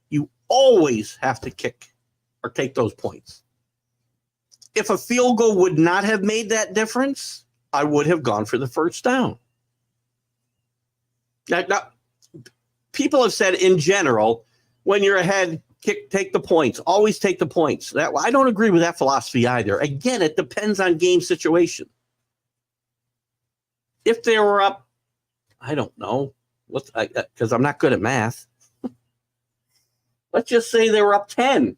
You always have to kick or take those points. If a field goal would not have made that difference, I would have gone for the first down. Now, people have said in general, when you're ahead, take the points. Always take the points. I don't agree with that philosophy either. Again, it depends on game situation. If they were up, I don't know, because I'm not good at math. Let's just say they were up 10.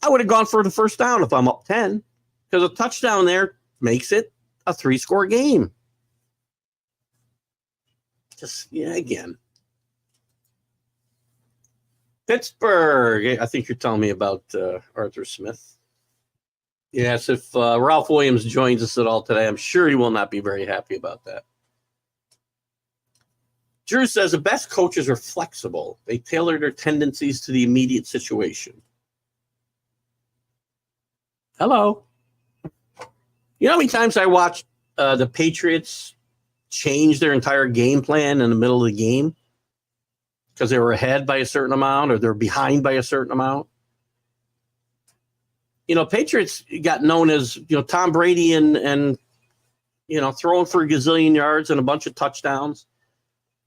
I would have gone for the first down if I'm up 10, because a touchdown there makes it a 3-score game. Again. Pittsburgh. I think you're telling me about Arthur Smith. Yes, if Ralph Williams joins us at all today, I'm sure he will not be very happy about that. Drew says the best coaches are flexible. They tailor their tendencies to the immediate situation. Hello. You know how many times I watched the Patriots change their entire game plan in the middle of the game because they were ahead by a certain amount or they're behind by a certain amount? Patriots got known as, Tom Brady and throwing for a gazillion yards and a bunch of touchdowns.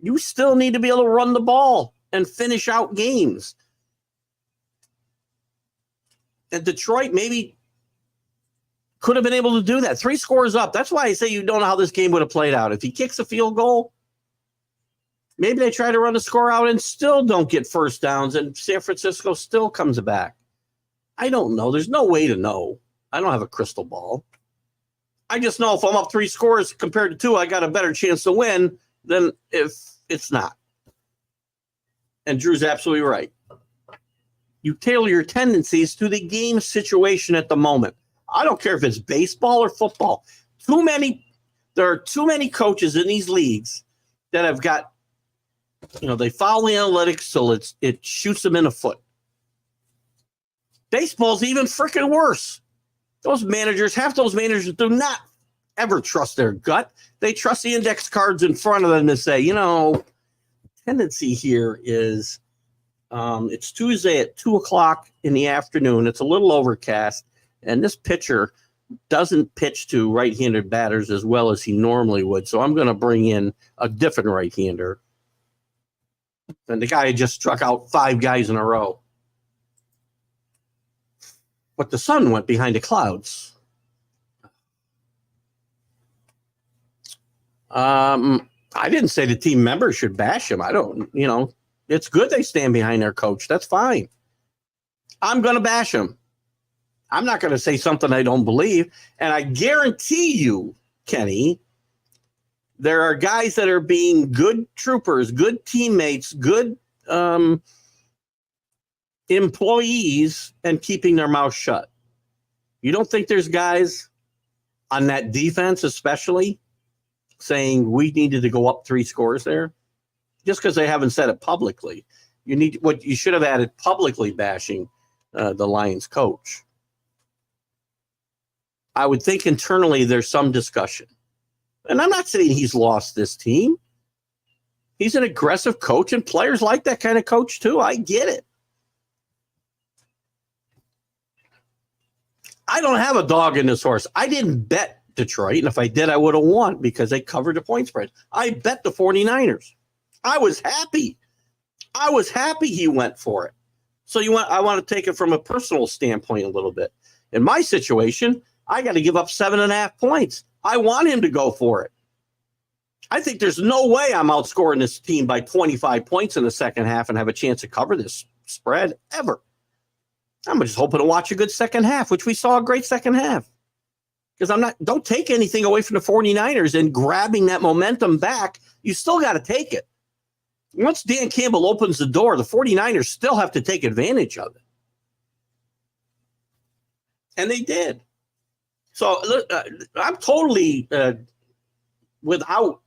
You still need to be able to run the ball and finish out games. And Detroit maybe could have been able to do that. 3 scores up. That's why I say you don't know how this game would have played out. If he kicks a field goal, maybe they try to run the score out and still don't get first downs, and San Francisco still comes back. I don't know. There's no way to know. I don't have a crystal ball. I just know if I'm up 3 scores compared to 2, I got a better chance to win than if it's not. And Drew's absolutely right. You tailor your tendencies to the game situation at the moment. I don't care if it's baseball or football. There are too many coaches in these leagues that have got, they follow the analytics till it shoots them in the foot. Baseball's even freaking worse. Half those managers do not ever trust their gut. They trust the index cards in front of them to say, tendency here is it's Tuesday at 2:00 in the afternoon. It's a little overcast, and this pitcher doesn't pitch to right-handed batters as well as he normally would. So I'm going to bring in a different right-hander. And the guy just struck out 5 guys in a row. But the sun went behind the clouds. I didn't say the team members should bash him. I don't, it's good they stand behind their coach. That's fine. I'm going to bash him. I'm not going to say something I don't believe. And I guarantee you, Kenny, there are guys that are being good troopers, good teammates, good employees and keeping their mouth shut. You don't think there's guys on that defense especially saying we needed to go up 3 scores there? Just because they haven't said it publicly. What you should have added publicly bashing the Lions coach. I would think internally there's some discussion. And I'm not saying he's lost this team. He's an aggressive coach, and players like that kind of coach too. I get it. I don't have a dog in this horse. I didn't bet Detroit, and if I did, I would have won because they covered the point spread. I bet the 49ers. I was happy. He went for it. So I want to take it from a personal standpoint a little bit. In my situation, I got to give up 7.5 points. I want him to go for it. I think there's no way I'm outscoring this team by 25 points in the second half and have a chance to cover this spread ever. I'm just hoping to watch a good second half, which we saw a great second half. Because don't take anything away from the 49ers and grabbing that momentum back. You still got to take it. Once Dan Campbell opens the door, the 49ers still have to take advantage of it. And they did. So I'm totally without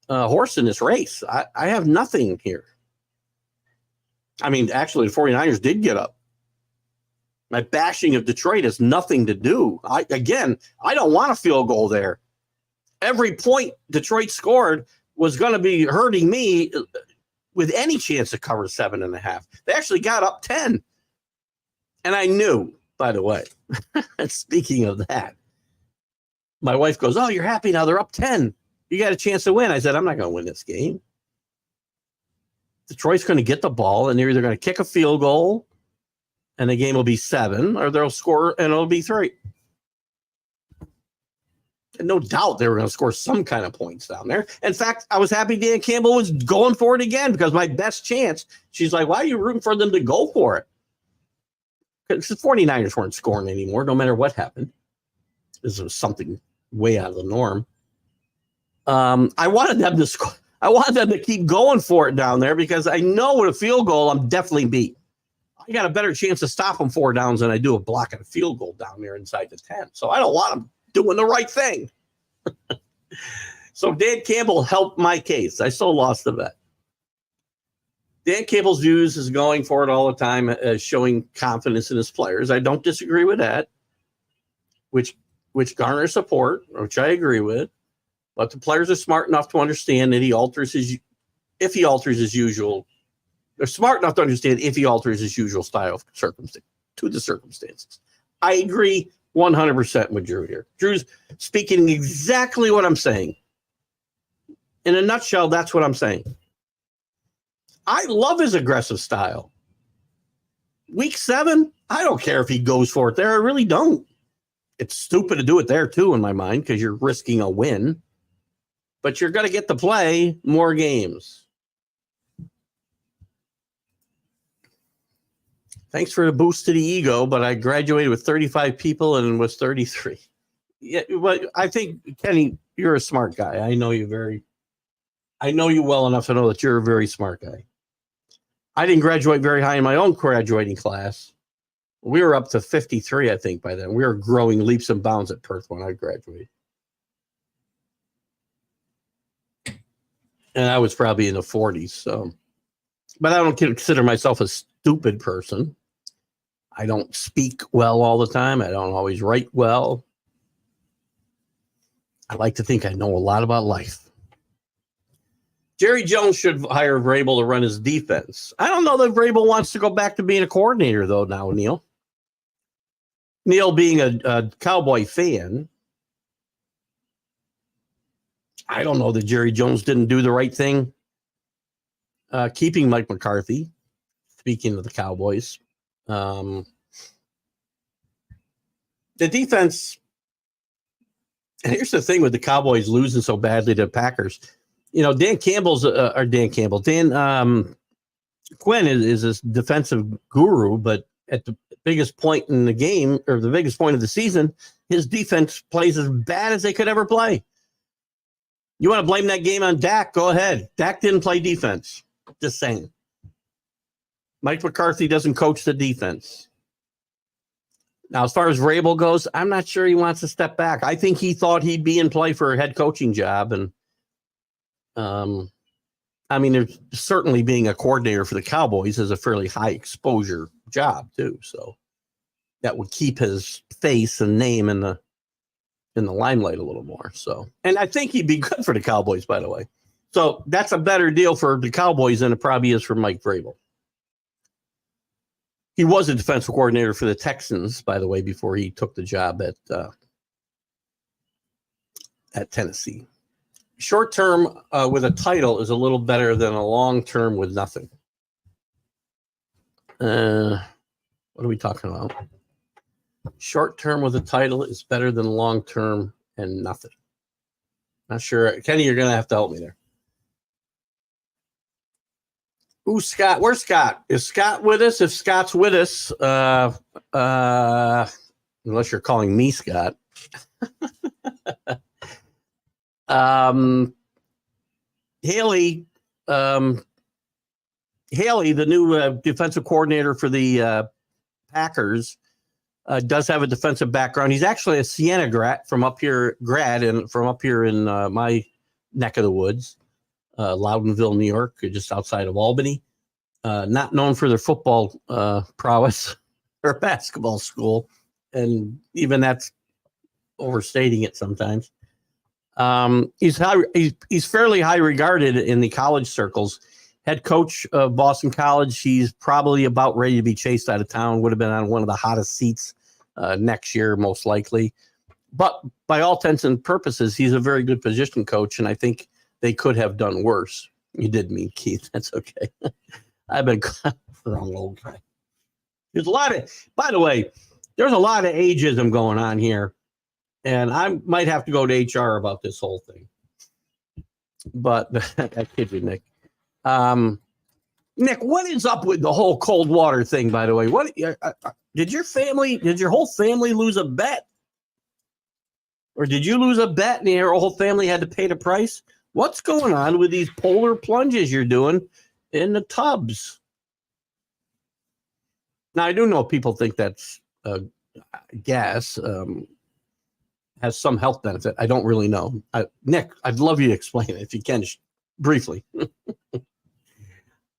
a horse in this race. I have nothing here. I mean, actually, the 49ers did get up. My bashing of Detroit has nothing to do. I don't want a field goal there. Every point Detroit scored was going to be hurting me with any chance to cover 7.5. They actually got up 10. And I knew, by the way, speaking of that, my wife goes, "Oh, you're happy now. They're up 10. You got a chance to win." I said, "I'm not going to win this game. Detroit's going to get the ball, and they're either going to kick a field goal, and the game will be 7, or they'll score, and it'll be 3. And no doubt they were going to score some kind of points down there. In fact, I was happy Dan Campbell was going for it again because my best chance, she's like, "Why are you rooting for them to go for it?" Because the 49ers weren't scoring anymore, no matter what happened. This was something way out of the norm. I wanted them to score. I wanted them to keep going for it down there because I know with a field goal, I'm definitely beat. I got a better chance to stop them 4 downs than I do of blocking a field goal down there inside the 10. So I don't want them doing the right thing. So Dan Campbell helped my case. I still lost the bet. Dan Campbell's views is going for it all the time, showing confidence in his players. I don't disagree with that, which garners support, which I agree with. But the players are smart enough to understand that if he alters his usual, they're smart enough to understand if he alters his usual style of circumstances. I agree 100% with Drew here. Drew's speaking exactly what I'm saying. In a nutshell, that's what I'm saying. I love his aggressive style. Week 7, I don't care if he goes for it there. I really don't. It's stupid to do it there, too, in my mind, because you're risking a win. But you're going to get to play more games. Thanks for the boost to the ego, but I graduated with 35 people and was 33. Yeah, but I think, Kenny, you're a smart guy. I know you well enough to know that you're a very smart guy. I didn't graduate very high in my own graduating class. We were up to 53, I think, by then. We were growing leaps and bounds at Perth when I graduated. And I was probably in the 40s. So, but I don't consider myself a stupid person. I don't speak well all the time. I don't always write well. I like to think I know a lot about life. Jerry Jones should hire Vrabel to run his defense. I don't know that Vrabel wants to go back to being a coordinator, though, now, Neil. Neil being a Cowboy fan, I don't know that Jerry Jones didn't do the right thing keeping Mike McCarthy, speaking of the Cowboys. The defense, and here's the thing with the Cowboys losing so badly to the Packers. You know, Dan Quinn is this defensive guru, but at the biggest point in the game, or the biggest point of the season, his defense plays as bad as they could ever play. You want to blame that game on Dak? Go ahead. Dak didn't play defense. Just saying. Mike McCarthy doesn't coach the defense. Now, as far as Vrabel goes, I'm not sure he wants to step back. I think he thought he'd be in play for a head coaching job, and I mean, there's certainly being a coordinator for the Cowboys is a fairly high exposure job too. So that would keep his face and name in the limelight a little more. So, and I think he'd be good for the Cowboys, by the way. So that's a better deal for the Cowboys than it probably is for Mike Vrabel. He was a defensive coordinator for the Texans, by the way, before he took the job at Tennessee. Short term with a title is a little better than a long term with nothing. What are we talking about? Short term with a title is better than long term and nothing. Not sure. Kenny, you're going to have to help me there. Ooh, Scott. Where's Scott? Is Scott with us? If Scott's with us, unless you're calling me Scott. Haley, the new defensive coordinator for the Packers, does have a defensive background. He's actually a Siena grad from up here in my neck of the woods, Loudonville, New York, just outside of Albany. Not known for their football prowess or basketball school, and even that's overstating it sometimes. He's fairly high regarded in the college circles. Head coach of Boston College. He's probably about ready to be chased out of town. Would have been on one of the hottest seats next year, most likely. But by all intents and purposes, he's a very good position coach, and I think they could have done worse. You did mean Keith. That's okay. I've been wrong old guy. There's a lot of, by the way, there's a lot of ageism going on here. And I might have to go to HR about this whole thing. But I kid you, Nick. Nick, what is up with the whole cold water thing, by the way? What did your whole family lose a bet? Or did you lose a bet and your whole family had to pay the price? What's going on with these polar plunges you're doing in the tubs? Now, I do know people think that's gas. Has some health benefit. I don't really know. Nick, I'd love you to explain it if you can, briefly.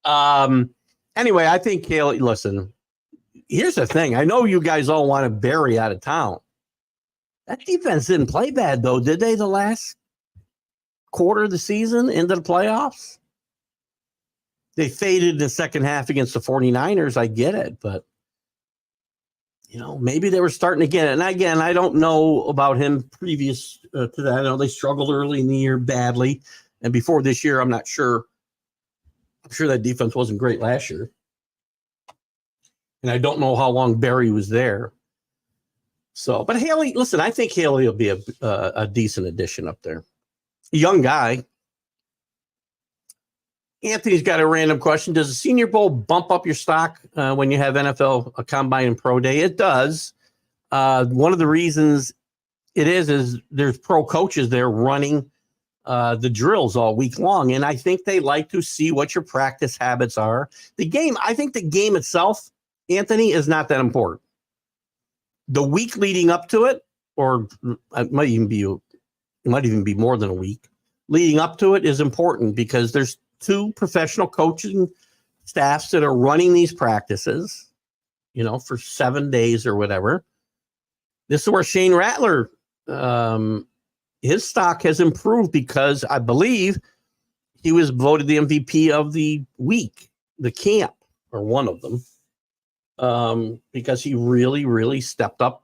Anyway, I think, Haley, listen, here's the thing. I know you guys all want to Barry out of town. That defense didn't play bad, though, did they, the last quarter of the season into the playoffs? They faded in the second half against the 49ers. I get it, but you know, maybe they were starting to get it. And again, I don't know about him previous to that. I know they struggled early in the year badly. And before this year, I'm not sure. I'm sure that defense wasn't great last year. And I don't know how long Barry was there. So, but Haley, listen, I think Haley will be a decent addition up there. Young guy. Anthony's got a random question. Does the Senior Bowl bump up your stock when you have NFL a Combine and Pro Day? It does. One of the reasons it is there's pro coaches there running the drills all week long. And I think they like to see what your practice habits are. I think the game itself, Anthony, is not that important. The week leading up to it, or it might even be more than a week, leading up to it is important because there's two professional coaching staffs that are running these practices, for 7 days or whatever. This is where Shane Rattler, his stock has improved because I believe he was voted the MVP of the week, the camp, or one of them, because he really, really stepped up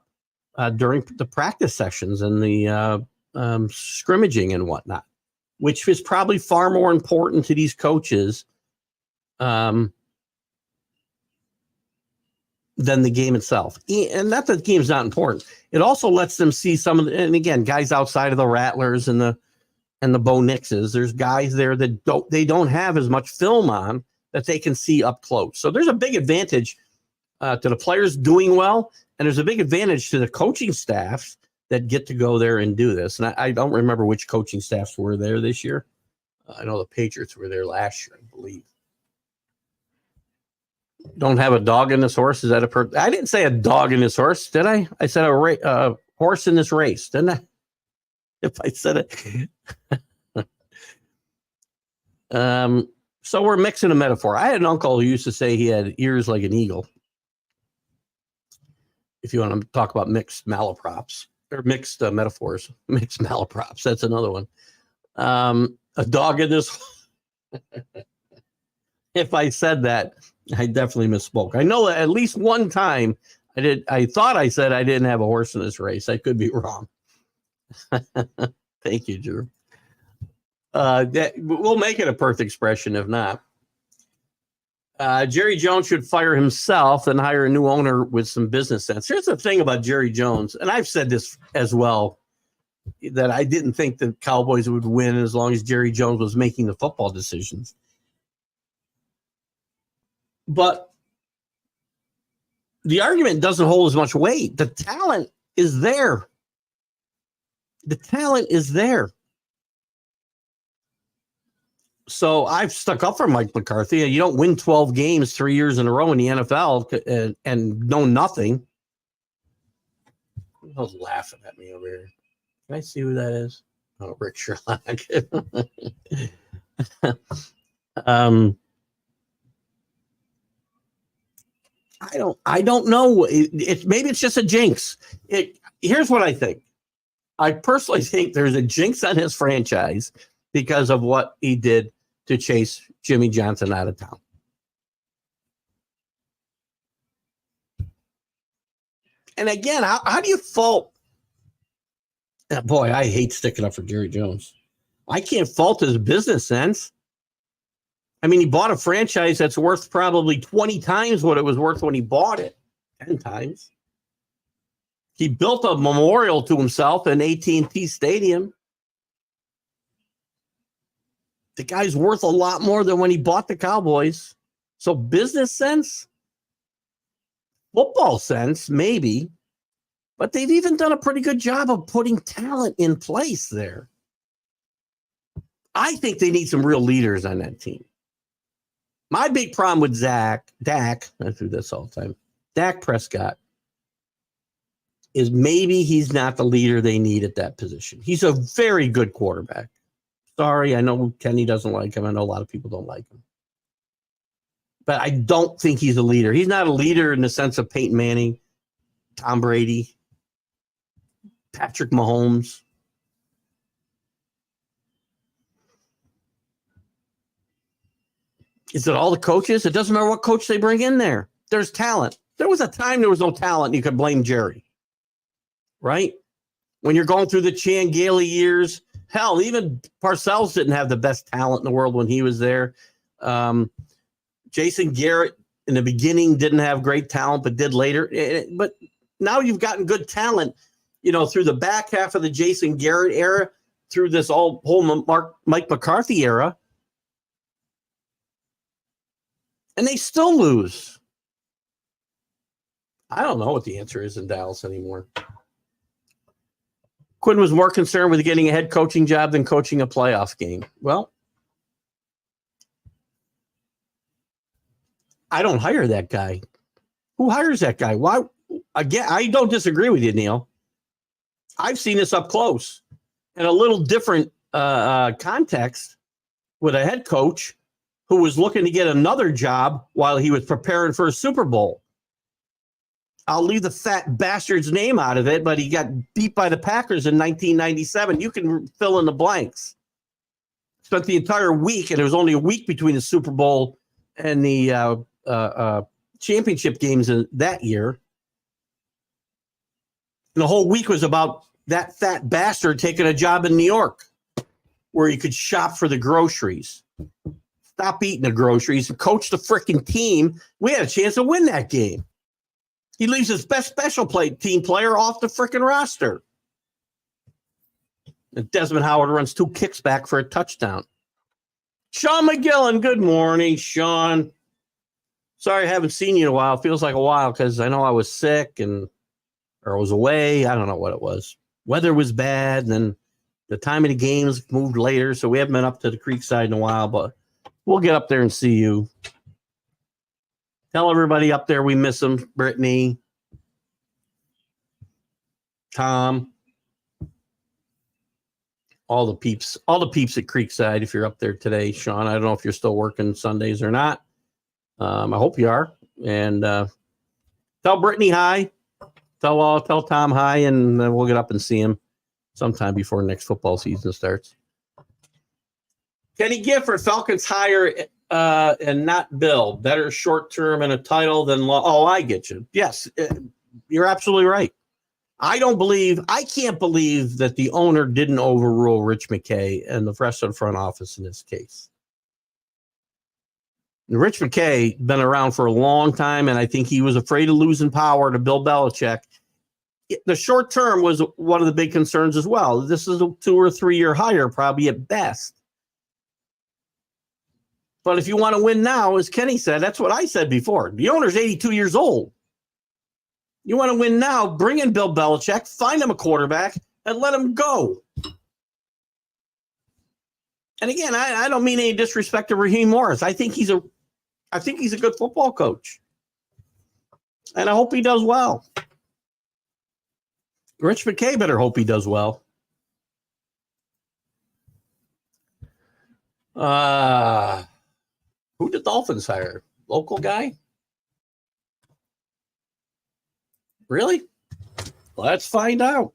during the practice sessions and the scrimmaging and whatnot, which is probably far more important to these coaches than the game itself. And not that the game's not important. It also lets them see some of the, and again, guys outside of the Rattlers and the Bo Nixes, there's guys there that don't have as much film on that they can see up close. So there's a big advantage to the players doing well, and there's a big advantage to the coaching staffs that get to go there and do this. And I don't remember which coaching staffs were there this year. I know the Patriots were there last year, I believe. Don't have a dog in this horse. Is that I didn't say a dog in this horse, did I? I said a horse in this race, didn't I? If I said it. So we're mixing a metaphor. I had an uncle who used to say he had ears like an eagle. If you want to talk about mixed malaprops. Or mixed metaphors, mixed malaprops. That's another one. A dog in this. If I said that, I definitely misspoke. I know that at least one time I did. I thought I said I didn't have a horse in this race. I could be wrong. Thank you, Drew. We'll make it a perfect expression if not. Jerry Jones should fire himself and hire a new owner with some business sense. Here's the thing about Jerry Jones, and I've said this as well, that I didn't think the Cowboys would win as long as Jerry Jones was making the football decisions. But the argument doesn't hold as much weight. The talent is there. The talent is there. So I've stuck up for Mike McCarthy. You don't win 12 games 3 years in a row in the NFL and know nothing. Who's laughing at me over here? Can I see who that is? Oh, Rick Sherlock. I don't know. Maybe it's just a jinx. Here's what I think. I personally think there's a jinx on his franchise because of what he did to chase Jimmy Johnson out of town. And again, how do you fault? Boy, I hate sticking up for Jerry Jones. I can't fault his business sense. I mean, he bought a franchise that's worth probably 20 times what it was worth when he bought it. 10 times. He built a memorial to himself in AT&T Stadium. The guy's worth a lot more than when he bought the Cowboys. So business sense, football sense, maybe. But they've even done a pretty good job of putting talent in place there. I think they need some real leaders on that team. My big problem with Dak, I do this all the time, Dak Prescott, is maybe he's not the leader they need at that position. He's a very good quarterback. Sorry, I know Kenny doesn't like him. I know a lot of people don't like him. But I don't think he's a leader. He's not a leader in the sense of Peyton Manning, Tom Brady, Patrick Mahomes. Is it all the coaches? It doesn't matter what coach they bring in there. There's talent. There was a time there was no talent and you could blame Jerry. Right? When you're going through the Chan Gailey years, hell, even Parcells didn't have the best talent in the world when he was there. Jason Garrett in the beginning didn't have great talent, but did later. But now you've gotten good talent, through the back half of the Jason Garrett era, through this whole Mike McCarthy era. And they still lose. I don't know what the answer is in Dallas anymore. Quinn was more concerned with getting a head coaching job than coaching a playoff game. Well, I don't hire that guy. Who hires that guy? Why? Again, I don't disagree with you, Neil. I've seen this up close in a little different context with a head coach who was looking to get another job while he was preparing for a Super Bowl. I'll leave the fat bastard's name out of it, but he got beat by the Packers in 1997. You can fill in the blanks. Spent the entire week, and there was only a week between the Super Bowl and the championship games in that year. And the whole week was about that fat bastard taking a job in New York where he could shop for the groceries. Stop eating the groceries and coach the freaking team. We had a chance to win that game. He leaves his best team player off the freaking roster. And Desmond Howard runs 2 kicks back for a touchdown. Sean McGillen, good morning, Sean. Sorry I haven't seen you in a while. It feels like a while because I know I was sick or was away. I don't know what it was. Weather was bad, and then the time of the games moved later, so we haven't been up to the Creekside in a while, but we'll get up there and see you. Tell everybody up there we miss them. Brittany, Tom, all the peeps at Creekside. If you're up there today, Sean, I don't know if you're still working Sundays or not. I hope you are. And tell Brittany hi. Tell Tom hi, and we'll get up and see him sometime before next football season starts. Kenny Gifford, Falcons hire and not Bill. Better short term and a title than law. Oh, I get you. Yes, you're absolutely right. I can't believe that the owner didn't overrule Rich McKay and the rest of the front office in this case. Rich McKay been around for a long time, and I think he was afraid of losing power to Bill Belichick. The short term was one of the big concerns as well. This is a 2 or 3 year hire, probably at best. But if you want to win now, as Kenny said, that's what I said before. The owner's 82 years old. You want to win now, bring in Bill Belichick, find him a quarterback, and let him go. And again, I don't mean any disrespect to Raheem Morris. I think he's a good football coach. And I hope he does well. Rich McKay better hope he does well. Who did Dolphins hire? Local guy? Really? Let's find out.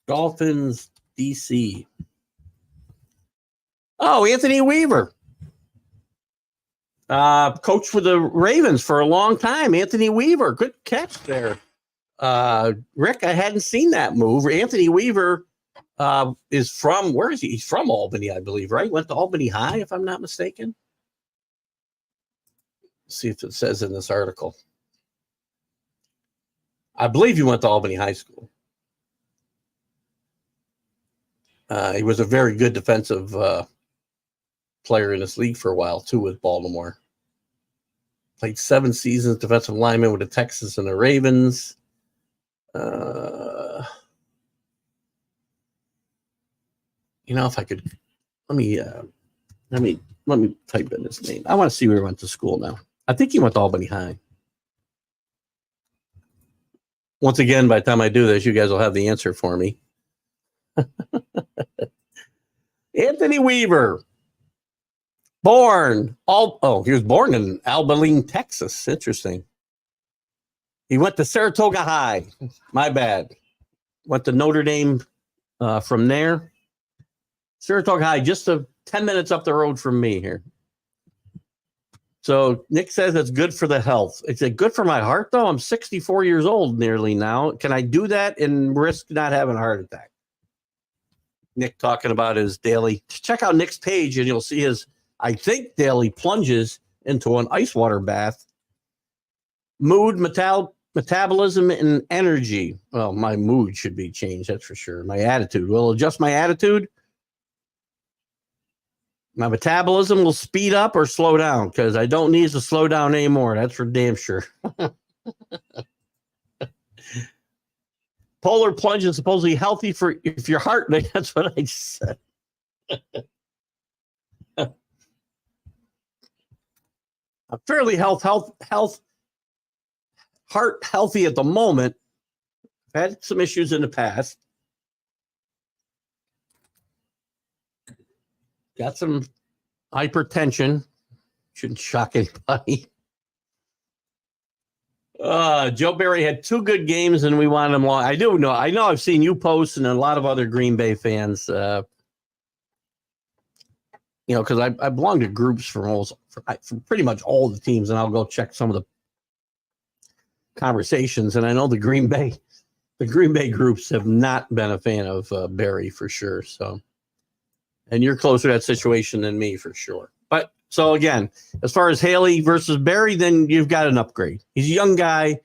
Dolphins, DC. Oh, Anthony Weaver. Coach for the Ravens for a long time. Anthony Weaver. Good catch there. Rick, I hadn't seen that move. Anthony Weaver is from, where is he? He's from Albany, I believe, right? Went to Albany High, if I'm not mistaken. Let's see if it says in this article. I believe he went to Albany High School. He was a very good defensive player in this league for a while, too, with Baltimore. Played 7 seasons, defensive lineman with the Texans and the Ravens. If I could, let me type in his name. I want to see where he went to school now. I think he went to Albany High. Once again, by the time I do this, you guys will have the answer for me. Anthony Weaver. He was born in Abilene, Texas. Interesting. He went to Saratoga High. My bad. Went to Notre Dame from there. Saratoga High, just 10 minutes up the road from me here. So Nick says it's good for the health. Is it good for my heart, though? I'm 64 years old nearly now. Can I do that and risk not having a heart attack? Nick talking about his daily. Check out Nick's page, and you'll see his, I think, daily plunges into an ice water bath. Mood, metabolism, and energy. Well, my mood should be changed, that's for sure. My attitude. Will adjust my attitude. My metabolism will speed up or slow down because I don't need to slow down anymore. That's for damn sure. Polar plunge is supposedly healthy for if your heart. That's what I said. I'm fairly heart healthy at the moment. I've had some issues in the past. Got some hypertension. Shouldn't shock anybody. Joe Barry had 2 good games, and we wanted him long. I know. I've seen you post, and a lot of other Green Bay fans. Because I belong to groups from pretty much all the teams, and I'll go check some of the conversations. And I know the Green Bay groups have not been a fan of Barry for sure. So. And you're closer to that situation than me for sure. But so again, as far as Haley versus Barry, then you've got an upgrade. He's a young guy,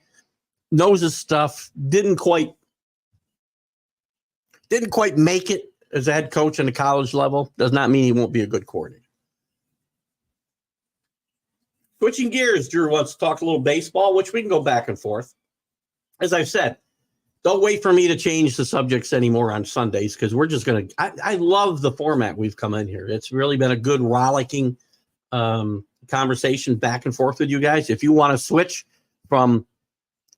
knows his stuff, didn't quite make it as a head coach in the college level. Does not mean he won't be a good coordinator. Switching gears, Drew wants to talk a little baseball, which we can go back and forth. As I've said, don't wait for me to change the subjects anymore on Sundays because we're just going to – I love the format we've come in here. It's really been a good rollicking conversation back and forth with you guys. If you want to switch from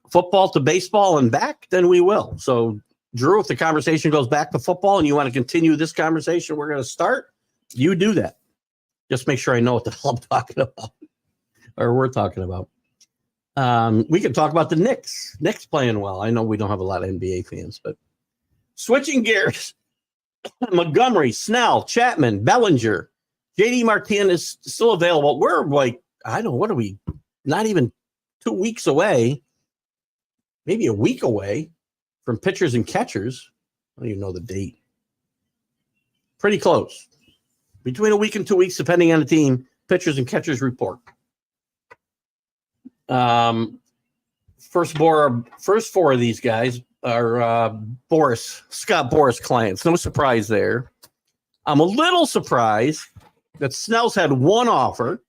football to baseball and back, then we will. So, Drew, if the conversation goes back to football and you want to continue this conversation we're going to start, you do that. Just make sure I know what the hell I'm talking about or we're talking about. We can talk about the Knicks. Knicks playing well. I know we don't have a lot of NBA fans, but switching gears. Montgomery, Snell, Chapman, Bellinger, JD Martinez is still available. We're like, I don't know, what are we? Not even 2 weeks away, maybe a week away from pitchers and catchers. I don't even know the date. Pretty close. Between a week and 2 weeks, depending on the team, pitchers and catchers report. First 4 of these guys are Scott Boras clients. No surprise there. I'm a little surprised that Snell's had 1 offer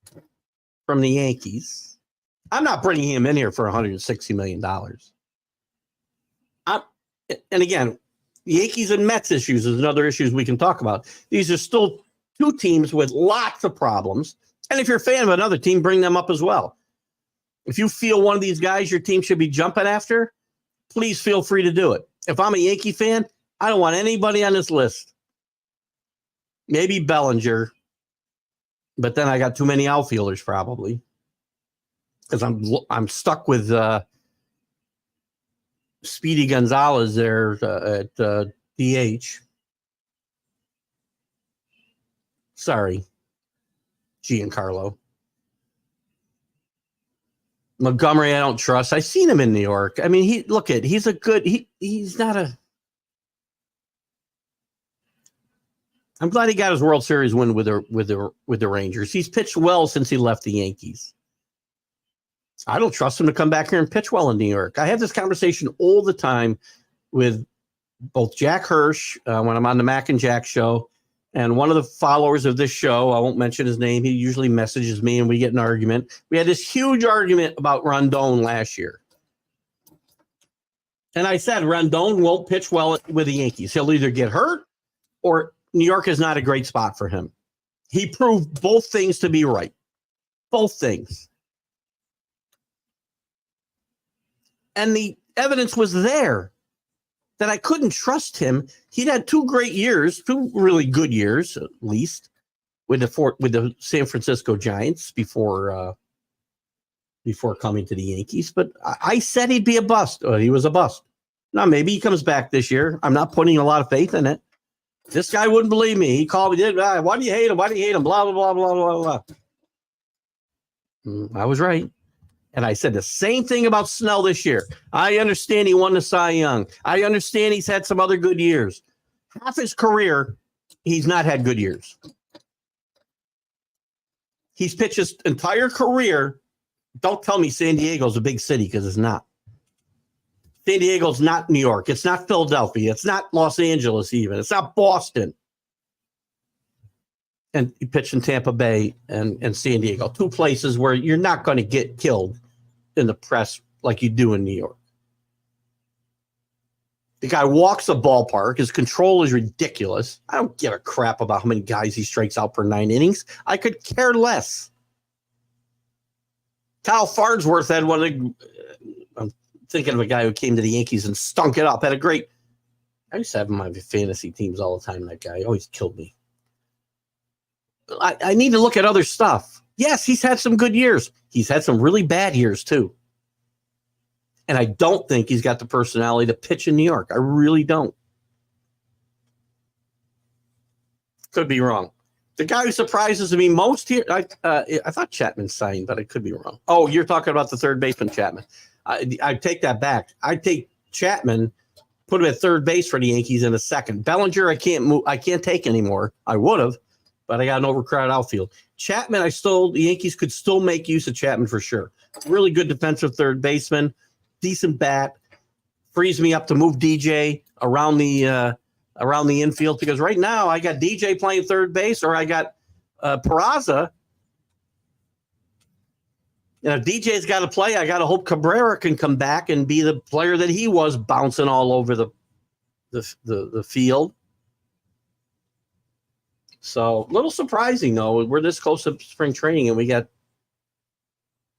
from the Yankees. I'm not bringing him in here for $160 million. And again, the Yankees and Mets issues is another issue we can talk about. These are still 2 teams with lots of problems. And if you're a fan of another team, bring them up as well. If you feel one of these guys your team should be jumping after, please feel free to do it. If I'm a Yankee fan, I don't want anybody on this list. Maybe Bellinger, but then I got too many outfielders probably because I'm stuck with Speedy Gonzalez there at DH. Sorry, Giancarlo. Montgomery, I don't trust. I've seen him in New York. I mean, he's a good. He's not a. I'm glad he got his World Series win with the Rangers. He's pitched well since he left the Yankees. I don't trust him to come back here and pitch well in New York. I have this conversation all the time with both Jack Hirsch when I'm on the Mac and Jack show, and one of the followers of this show, I won't mention his name, he usually messages me and we get an argument. We had this huge argument about Rondon last year. And I said Rondon won't pitch well with the Yankees. He'll either get hurt or New York is not a great spot for him. He proved both things to be right. Both things. And the evidence was there that I couldn't trust him. He'd had 2 great years, 2 really good years, at least, with the San Francisco Giants before coming to the Yankees. But I said he'd be a bust. He was a bust. Now, maybe he comes back this year. I'm not putting a lot of faith in it. This guy wouldn't believe me. He called me, why do you hate him? Why do you hate him? Blah, blah, blah, blah, blah, blah. I was right. And I said the same thing about Snell this year. I understand he won the Cy Young. I understand he's had some other good years. Half his career, he's not had good years. He's pitched his entire career. Don't tell me San Diego's a big city, because it's not. San Diego's not New York. It's not Philadelphia. It's not Los Angeles even. It's not Boston. And he pitched in Tampa Bay and San Diego, 2 places where you're not going to get killed in the press like you do in New York. The guy walks the ballpark. His control is ridiculous. I don't give a crap about how many guys he strikes out per 9 innings. I could care less. Kyle Farnsworth had one of the, I'm thinking of a guy who came to the Yankees and stunk it up. Had a great, I used to have him on my fantasy teams all the time. That guy always killed me. I need to look at other stuff. Yes, he's had some good years. He's had some really bad years too. And I don't think he's got the personality to pitch in New York. I really don't. Could be wrong. The guy who surprises me most here, I thought Chapman signed, but I could be wrong. Oh, you're talking about the third baseman, Chapman. I take that back. I take Chapman, put him at third base for the Yankees in a second. Bellinger, I can't take anymore. I would have, but I got an overcrowded outfield. Chapman, the Yankees could still make use of Chapman for sure. Really good defensive third baseman, decent bat, frees me up to move DJ around the infield, because right now I got DJ playing third base, or I got Peraza. And if DJ's got to play, I got to hope Cabrera can come back and be the player that he was, bouncing all over the field. So a little surprising, though. We're this close to spring training, and we got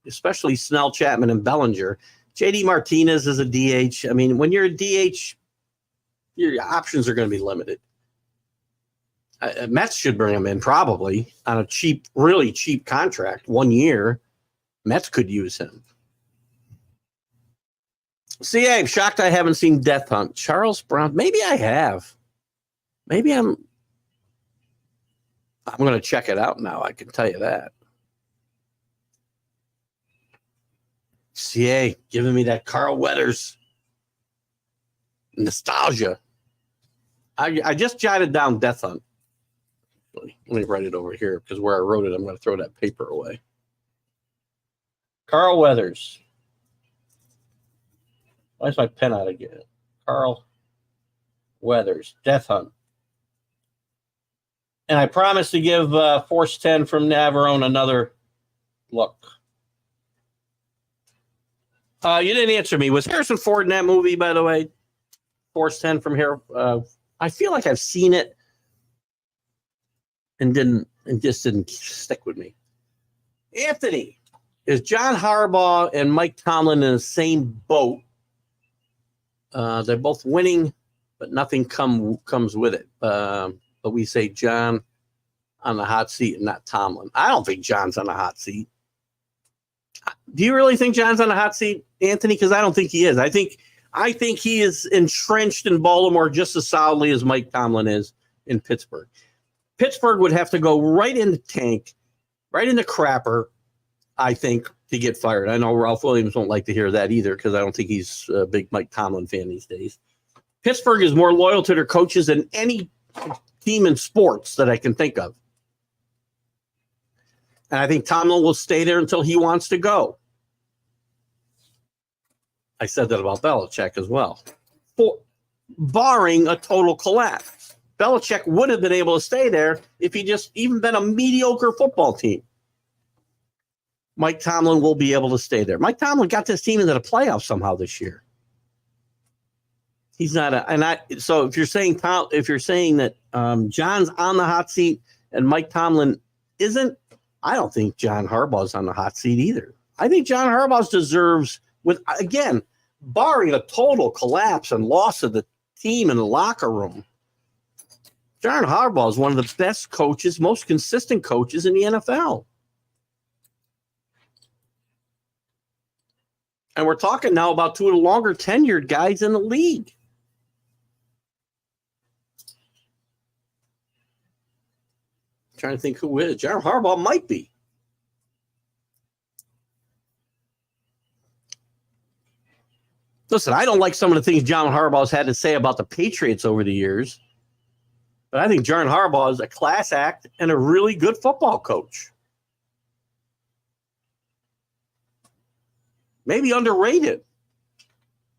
especially Snell, Chapman, and Bellinger. JD Martinez is a DH. I mean, when you're a DH, your options are going to be limited. Mets should bring him in probably on a really cheap contract, 1 year. Mets could use him. See, I'm shocked I haven't seen Death Hunt. Charles Brown, maybe I have. Maybe I'm going to check it out now. I can tell you that. CA giving me that Carl Weathers nostalgia. I just jotted down Death Hunt. Let me write it over here, because where I wrote it, I'm going to throw that paper away. Carl Weathers. Why is my pen out again? Carl Weathers, Death Hunt. And I promise to give Force 10 from Navarone another look. You didn't answer me. Was Harrison Ford in that movie, by the way? Force 10 from here. I feel like I've seen it and just didn't stick with me. Anthony, is John Harbaugh and Mike Tomlin in the same boat? They're both winning, but nothing comes with it. But we say John on the hot seat and not Tomlin. I don't think John's on the hot seat. Do you really think John's on the hot seat, Anthony? Because I don't think he is. I think he is entrenched in Baltimore just as solidly as Mike Tomlin is in Pittsburgh. Pittsburgh would have to go right in the tank, right in the crapper, I think, to get fired. I know Ralph Williams won't like to hear that either, because I don't think he's a big Mike Tomlin fan these days. Pittsburgh is more loyal to their coaches than any team in sports that I can think of. And I think Tomlin will stay there until he wants to go. I said that about Belichick as well. Barring a total collapse. Belichick would have been able to stay there if he just even been a mediocre football team. Mike Tomlin will be able to stay there. Mike Tomlin got this team into the playoffs somehow this year. He's not so if you're saying that John's on the hot seat and Mike Tomlin isn't, I don't think John Harbaugh's on the hot seat either. I think John Harbaugh deserves, with, again, barring a total collapse and loss of the team in the locker room, John Harbaugh is one of the best coaches, most consistent coaches in the NFL. And we're talking now about two of the longer tenured guys in the league. I'm trying to think who is. John Harbaugh might be. Listen, I don't like some of the things John Harbaugh's had to say about the Patriots over the years, but I think John Harbaugh is a class act and a really good football coach. Maybe underrated.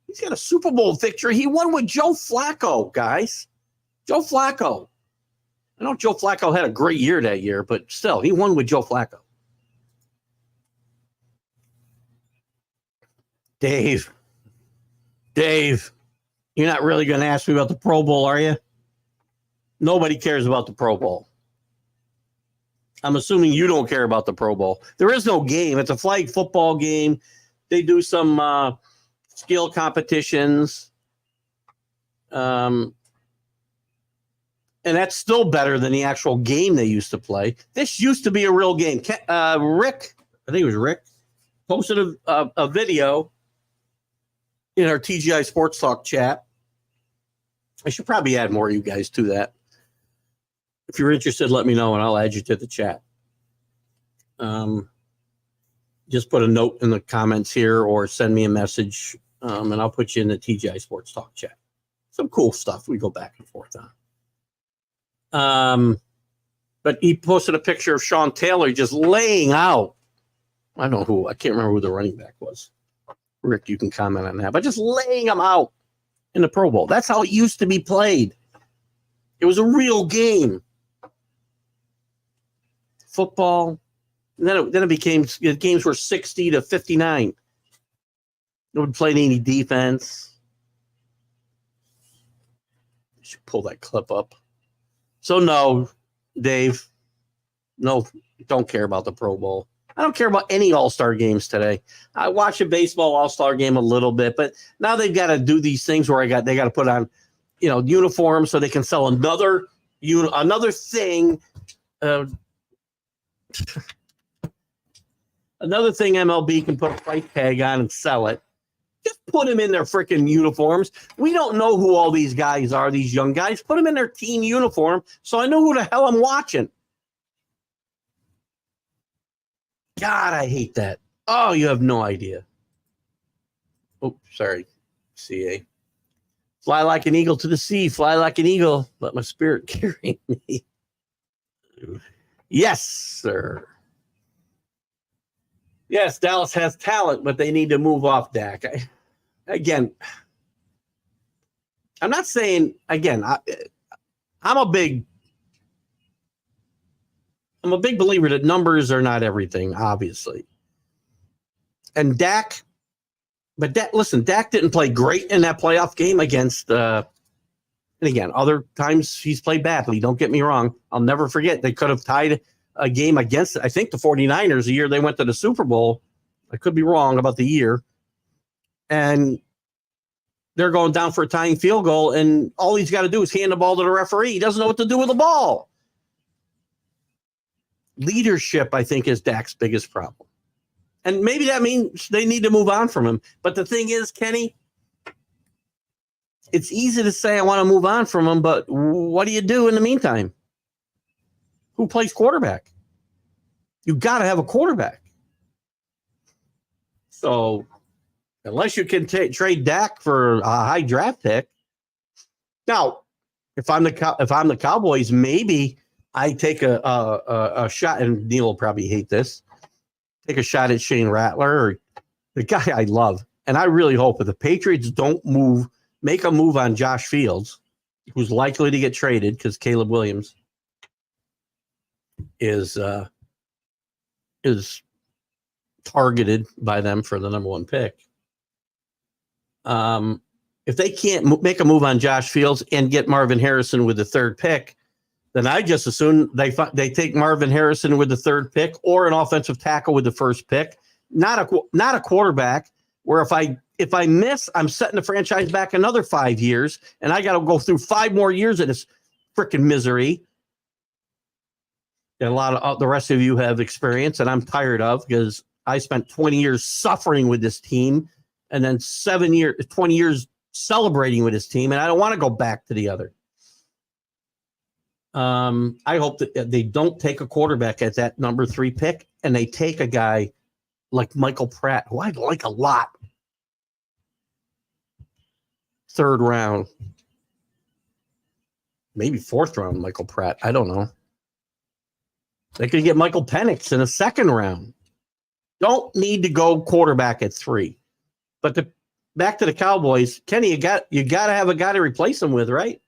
He's got a Super Bowl victory. He won with Joe Flacco, guys. Joe Flacco. I know Joe Flacco had a great year that year, but still, he won with Joe Flacco. Dave, you're not really going to ask me about the Pro Bowl, are you? Nobody cares about the Pro Bowl. I'm assuming you don't care about the Pro Bowl. There is no game. It's a flag football game. They do some skill competitions. And that's still better than the actual game they used to play. This used to be a real game. Rick, I think it was Rick, posted a video in our TGI Sports Talk chat. I should probably add more of you guys to that. If you're interested, let me know and I'll add you to the chat. Just put a note in the comments here or send me a message and I'll put you in the TGI Sports Talk chat. Some cool stuff we go back and forth on. But he posted a picture of Sean Taylor just laying out. I don't know who. I can't remember who the running back was. Rick, you can comment on that. But just laying him out in the Pro Bowl. That's how it used to be played. It was a real game. Football. And then it became, the games were 60 to 59. No one played any defense. I should pull that clip up. So no, Dave, no, don't care about the Pro Bowl. I don't care about any All-Star games today. I watch a baseball All-Star game a little bit, but now they've got to do these things where they got to put on, uniforms so they can sell another thing. Another thing MLB can put a price tag on and sell it. Just put them in their freaking uniforms. We don't know who all these guys are, these young guys. Put them in their team uniform so I know who the hell I'm watching. God, I hate that. Oh, you have no idea. Oh, sorry, CA. Fly like an eagle to the sea. Fly like an eagle. Let my spirit carry me. Yes, sir. Yes, Dallas has talent, but they need to move off Dak. I'm not saying, again, I'm a big believer that numbers are not everything, obviously. And Dak didn't play great in that playoff game against, and again, other times he's played badly. Don't get me wrong. I'll never forget. They could have tied a game against, I think, the 49ers the year they went to the Super Bowl. I could be wrong about the year. And they're going down for a tying field goal, and all he's got to do is hand the ball to the referee. He doesn't know what to do with the ball. Leadership, I think, is Dak's biggest problem. And maybe that means they need to move on from him. But the thing is, Kenny, it's easy to say I want to move on from him, but what do you do in the meantime? Who plays quarterback? You got to have a quarterback. So unless you can trade Dak for a high draft pick. Now, if I'm the Cowboys, maybe I take a shot, and Neil will probably hate this. Take a shot at Shane Rattler, or the guy I love. And I really hope if the Patriots don't make a move on Josh Fields, who's likely to get traded because Caleb Williams is targeted by them for the number one pick. If they can't make a move on Josh Fields and get Marvin Harrison with the third pick, then I just assume they take Marvin Harrison with the third pick or an offensive tackle with the first pick, not a quarterback. Where if I miss, I'm setting the franchise back another 5 years, and I got to go through 5 more years of this freaking misery that a lot of the rest of you have experienced, and I'm tired of, because I spent 20 years suffering with this team, and then 20 years celebrating with this team, and I don't want to go back to the other. I hope that they don't take a quarterback at that number 3 pick, and they take a guy like Michael Pratt, who I like a lot. 3rd round, maybe 4th round, Michael Pratt. I don't know. They could get Michael Penix in the 2nd round. Don't need to go quarterback at 3. But back to the Cowboys, Kenny, you got to have a guy to replace them with, right?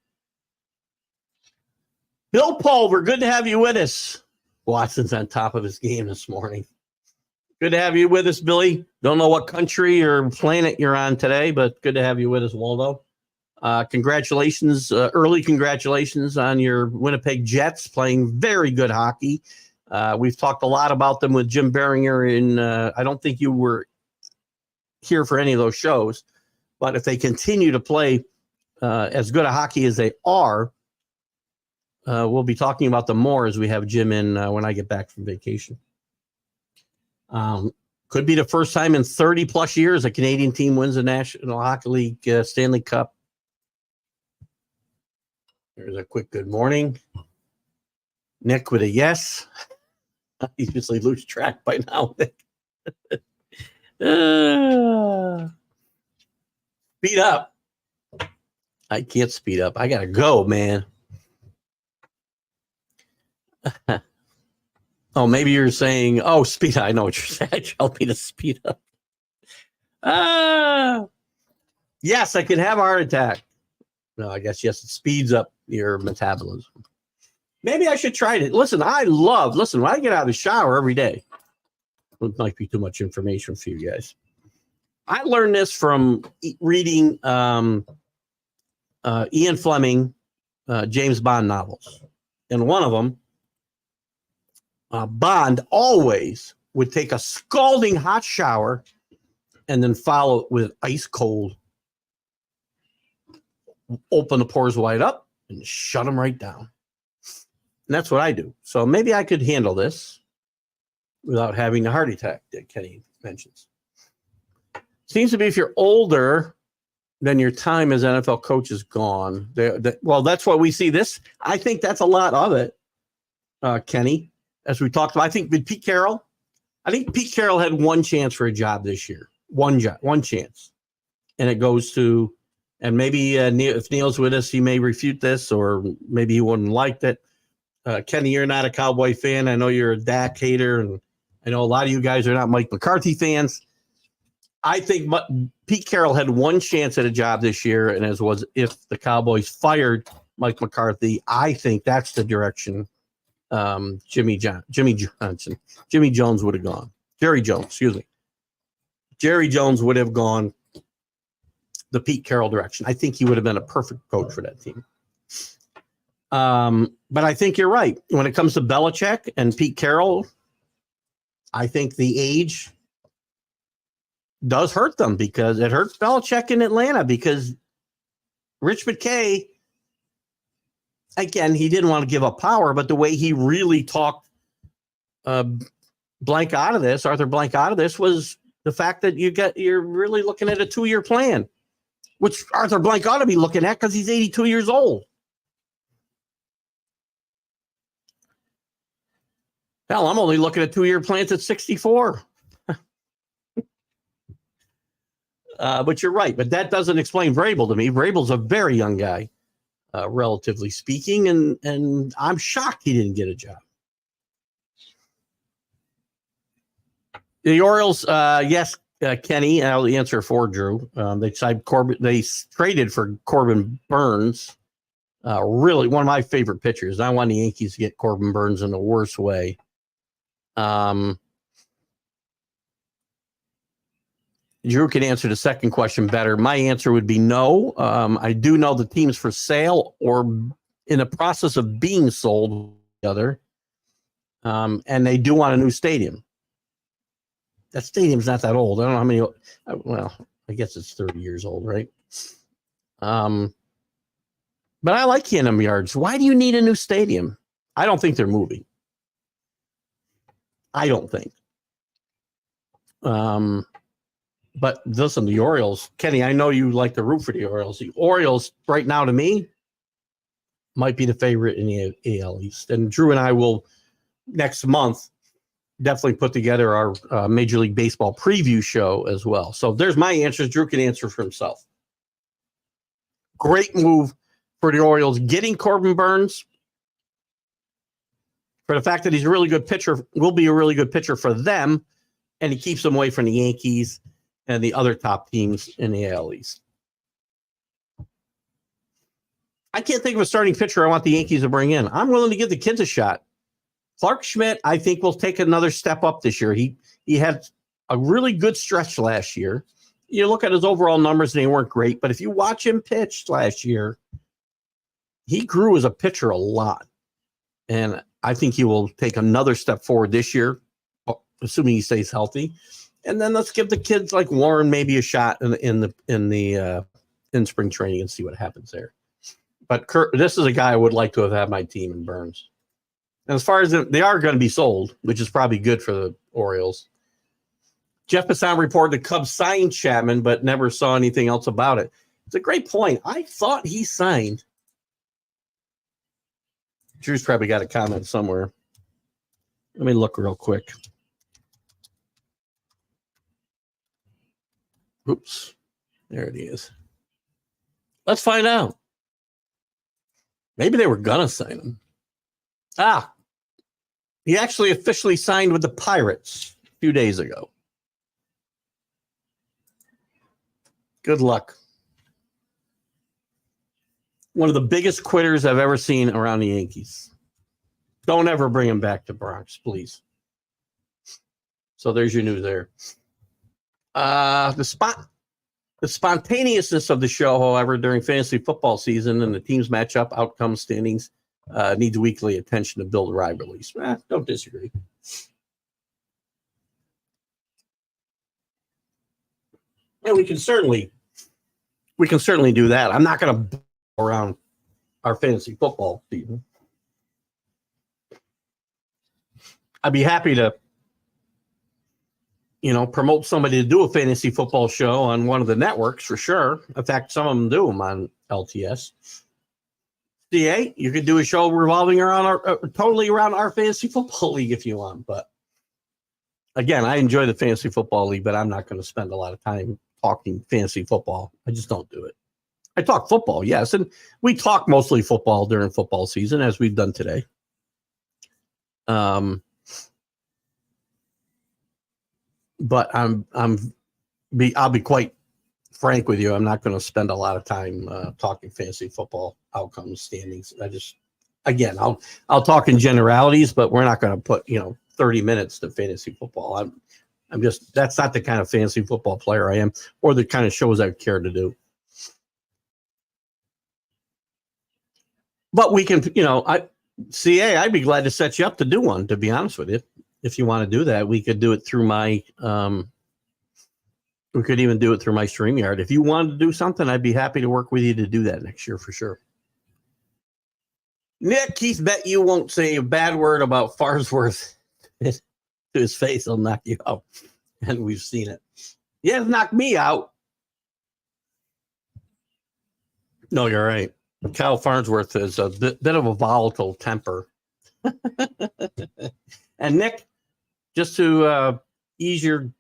Bill Pulver, good to have you with us. Watson's on top of his game this morning. Good to have you with us, Billy. Don't know what country or planet you're on today, but good to have you with us, Waldo. Congratulations, early congratulations on your Winnipeg Jets playing very good hockey. We've talked a lot about them with Jim Beringer, and I don't think you were here for any of those shows, but if they continue to play as good a hockey as they are, we'll be talking about them more as we have Jim in when I get back from vacation. Could be the first time in 30 plus years a Canadian team wins the National Hockey League Stanley Cup. There's a quick good morning. Nick with a yes. You usually lose track by now. Speed up. I can't speed up. I gotta go, man. Oh, maybe you're saying, oh, speed up. I know what you're saying. Help me to speed up. Yes, I could have a heart attack. No, I guess, yes, it speeds up your metabolism. Maybe I should try it. Listen, when I get out of the shower every day, it might be too much information for you guys. I learned this from reading Ian Fleming, James Bond novels. And one of them, Bond always would take a scalding hot shower and then follow it with ice cold. Open the pores wide up and shut them right down. And that's what I do. So maybe I could handle this without having a heart attack that Kenny mentions. Seems to be if you're older, then your time as NFL coach is gone. Well, that's what we see this. I think that's a lot of it, Kenny, as we talked about. I think with Pete Carrol, had one chance for a job this year. One chance. And it goes to, and maybe if Neil's with us, he may refute this, or maybe he wouldn't like it. Kenny, you're not a Cowboy fan. I know you're a Dak hater, and I know a lot of you guys are not Mike McCarthy fans. I think Pete Carroll had one chance at a job this year, and as was if the Cowboys fired Mike McCarthy, I think that's the direction Jimmy Jones would have gone. Jerry Jones would have gone the Pete Carroll direction. I think he would have been a perfect coach for that team. But I think you're right. When it comes to Belichick and Pete Carroll, I think the age does hurt them, because it hurts Belichick in Atlanta, because Rich McKay, again, he didn't want to give up power, but the way he really talked Blank out of this, Arthur Blank out of this, was the fact that you're really looking at a 2-year plan, which Arthur Blank ought to be looking at because he's 82 years old. Hell, I'm only looking at 2-year plans at 64. But you're right. But that doesn't explain Vrabel to me. Vrabel's a very young guy, relatively speaking, and I'm shocked he didn't get a job. The Orioles, yes, Kenny, I'll answer for Drew. They traded for Corbin Burnes. Really, one of my favorite pitchers. I want the Yankees to get Corbin Burnes in the worst way. Drew can answer the second question better. My answer would be no. I do know the team's for sale or in the process of being sold together. And they do want a new stadium. That stadium's not that old. I don't know how many. Well, I guess it's 30 years old, right? But I like Keenum Yards. Why do you need a new stadium? I don't think they're moving. I don't think. But listen, the Orioles, Kenny, I know you like to root for the Orioles. The Orioles, right now, to me, might be the favorite in the AL East. And Drew and I will, next month, definitely put together our Major League Baseball preview show as well. So there's my answers. Drew can answer for himself. Great move for the Orioles. Getting Corbin Burnes, for the fact that he's a really good pitcher, will be a really good pitcher for them, and he keeps them away from the Yankees. and the other top teams in the AL East. I can't think of a starting pitcher I want the Yankees to bring in. I'm willing to give the kids a shot. Clark Schmidt, I think, will take another step up this year. He had a really good stretch last year. You look at his overall numbers, and they weren't great. But if you watch him pitch last year, he grew as a pitcher a lot. And I think he will take another step forward this year, assuming he stays healthy. And then let's give the kids like Warren maybe a shot in spring training and see what happens there. But this is a guy I would like to have had my team in Burnes. And as far as they are going to be sold, which is probably good for the Orioles. Jeff Passan reported the Cubs signed Chapman, but never saw anything else about it. It's a great point. I thought he signed. Drew's probably got a comment somewhere. Let me look real quick. Oops. There it is. Let's find out. Maybe they were going to sign him. He actually officially signed with the Pirates a few days ago. Good luck. One of the biggest quitters I've ever seen around the Yankees. Don't ever bring him back to Bronx, please. So there's your news there. The spontaneousness of the show, however, during fantasy football season and the teams matchup, outcome standings, needs weekly attention to build rivalries. Don't disagree. And we can certainly do that. I'm not going to around our fantasy football season. I'd be happy to, promote somebody to do a fantasy football show on one of the networks for sure. In fact, some of them do them on LTS. CA, you could do a show revolving around totally around our fantasy football league if you want. But again, I enjoy the fantasy football league, but I'm not going to spend a lot of time talking fantasy football. I just don't do it. I talk football, yes, and we talk mostly football during football season, as we've done today. But I'll be quite frank with you. I'm not going to spend a lot of time talking fantasy football outcomes, standings. I'll talk in generalities, but we're not going to put 30 minutes to fantasy football. That's not the kind of fantasy football player I am, or the kind of shows I care to do. But we can, I'd be glad to set you up to do one, to be honest with you. If you want to do that, we could do it through we could even do it through my StreamYard. If you wanted to do something, I'd be happy to work with you to do that next year for sure. Nick, Keith, bet you won't say a bad word about Farnsworth to his face. He'll knock you out. And we've seen it. He has knocked me out. No, you're right. Kyle Farnsworth is a bit of a volatile temper. And Nick, just to ease your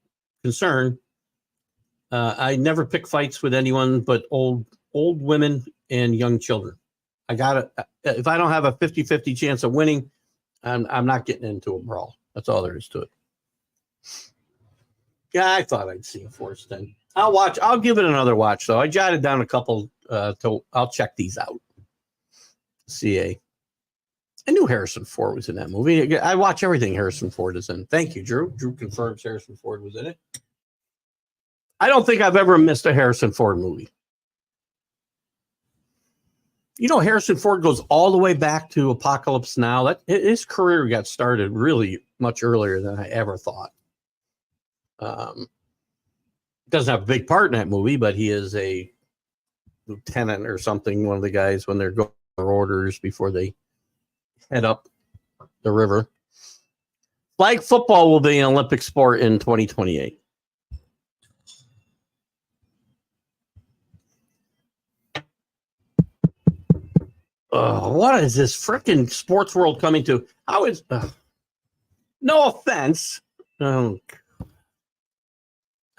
concern, I never pick fights with anyone but old women and young children. I got it. If I don't have a 50-50 chance of winning, I'm not getting into a brawl. That's all there is to it. Yeah, I thought I'd see a Force 10. I'll give it another watch, though. I jotted down a couple. I'll check these out. CA. I knew Harrison Ford was in that movie. I watch everything Harrison Ford is in. Thank you, Drew. Drew confirms Harrison Ford was in it. I don't think I've ever missed a Harrison Ford movie. Harrison Ford goes all the way back to Apocalypse Now. His career got started really much earlier than I ever thought. Doesn't have a big part in that movie, but he is a lieutenant or something, one of the guys when they're going for orders before they head up the river. Flag football will be an Olympic sport in 2028. What is this freaking sports world coming to? How is no offense. I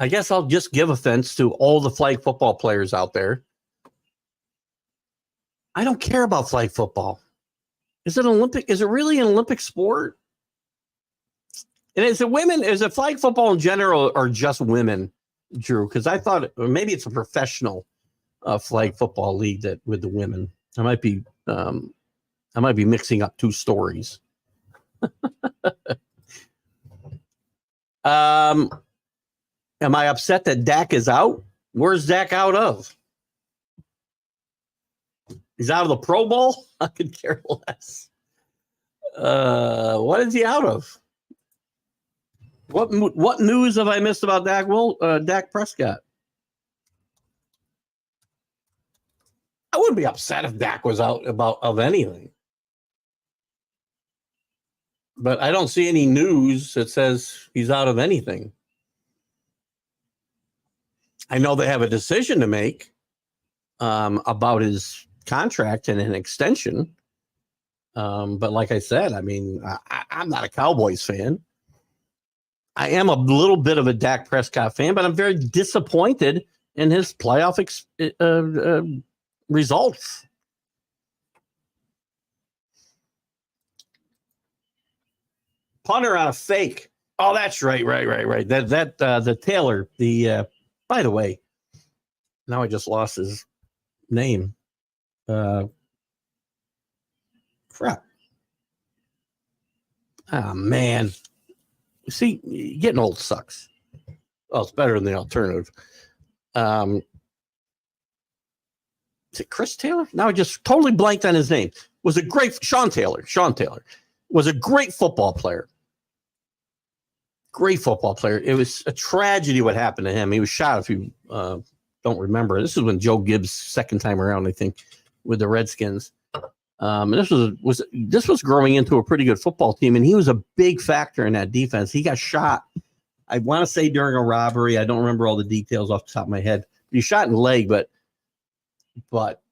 guess I'll just give offense to all the flag football players out there. I don't care about flag football. Is it Olympic? Is it really an Olympic sport? And is it women? Is it flag football in general or just women Drew, because I thought or maybe it's a professional flag football league that with the women. I might be mixing up two stories. Am I upset that Dak is out? Where's Dak out of? He's out of the Pro Bowl? I could care less. What is he out of? What news have I missed about Dak Prescott? I wouldn't be upset if Dak was out of anything. But I don't see any news that says he's out of anything. I know they have a decision to make about his contract and an extension. But like I said, I mean, I'm not a Cowboys fan. I am a little bit of a Dak Prescott fan, but I'm very disappointed in his playoff results. Punter on a fake. Oh, that's right. The Taylor, by the way, now I just lost his name. Crap. Oh, man. See, getting old sucks. Well, it's better than the alternative. Is it Chris Taylor? No, I just totally blanked on his name. Was a great Sean Taylor was a great football player. Great football player. It was a tragedy what happened to him. He was shot, if you don't remember. This is when Joe Gibbs' second time around, I think, with the Redskins. And this was growing into a pretty good football team, and he was a big factor in that defense. He got shot, I want to say during a robbery. I don't remember all the details off the top of my head. He shot in the leg, but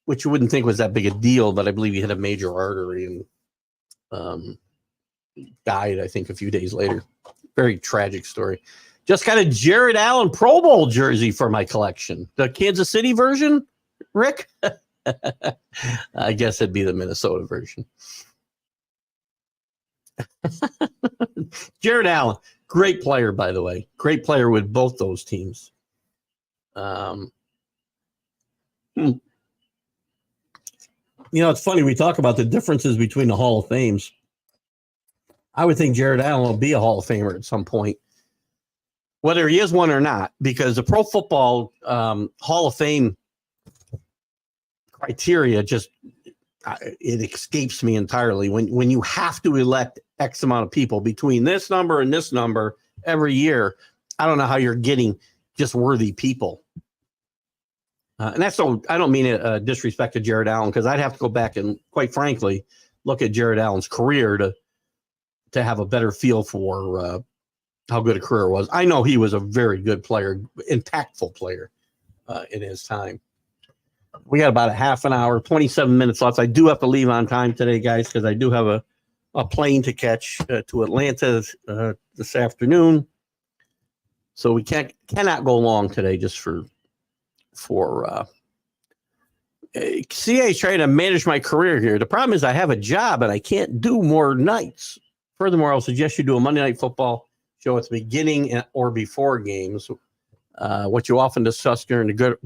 which you wouldn't think was that big a deal, but I believe he hit a major artery and died, I think, a few days later. Very tragic story. Just got a Jared Allen Pro Bowl jersey for my collection. The Kansas City version, Rick? I guess it'd be the Minnesota version. Jared Allen, great player, by the way. Great player with both those teams. You know, it's funny. We talk about the differences between the Hall of Fames. I would think Jared Allen will be a Hall of Famer at some point, whether he is one or not, because the Pro Football Hall of Fame criteria just it escapes me entirely. When you have to elect X amount of people between this number and this number every year, I don't know how you're getting just worthy people. And that's so I don't mean a disrespect to Jared Allen, because I'd have to go back and, quite frankly, look at Jared Allen's career to have a better feel for how good a career was. I know he was a very good player, impactful player in his time. We got about a half an hour, 27 minutes left. I do have to leave on time today, guys, because I do have a plane to catch to Atlanta this afternoon. So we cannot go long today just for CA is trying to manage my career here. The problem is I have a job and I can't do more nights. Furthermore, I'll suggest you do a Monday Night Football show at the beginning or before games. What you often discuss during the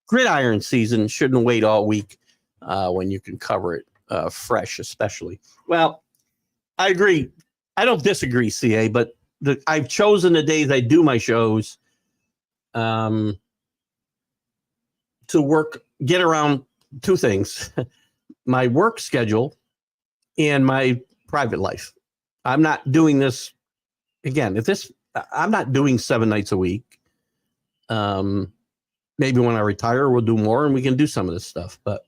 gridiron season shouldn't wait all week when you can cover it fresh, especially. Well, I agree. I don't disagree, CA, but I've chosen the days I do my shows to get around two things: my work schedule and my private life. I'm not doing this again. I'm not doing 7 nights a week. Maybe when I retire, we'll do more and we can do some of this stuff. But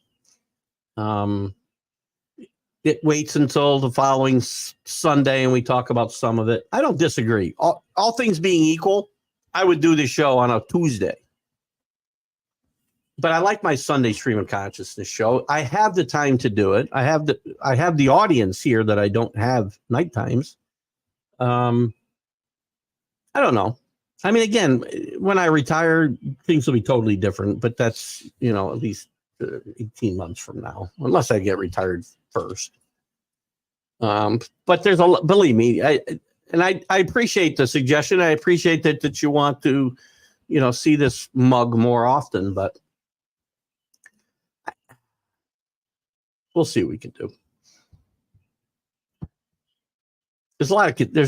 it waits until the following Sunday and we talk about some of it. I don't disagree. All things being equal, I would do this show on a Tuesday. But I like my Sunday stream of consciousness show. I have the time to do it. I have the audience here that I don't have night times. I don't know. I mean, again, when I retire, things will be totally different. But that's, at least 18 months from now, unless I get retired first. But believe me, And I appreciate the suggestion. I appreciate that you want to, see this mug more often, but we'll see what we can do. There's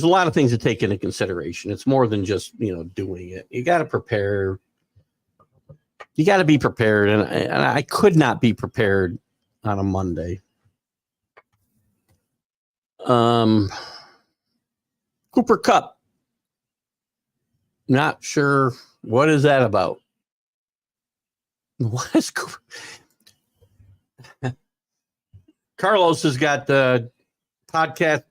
a lot of things to take into consideration. It's more than just, doing it. You got to prepare. You got to be prepared. And I could not be prepared on a Monday. Cooper Kupp. Not sure. What is that about? What is Cooper? Carlos has got the podcast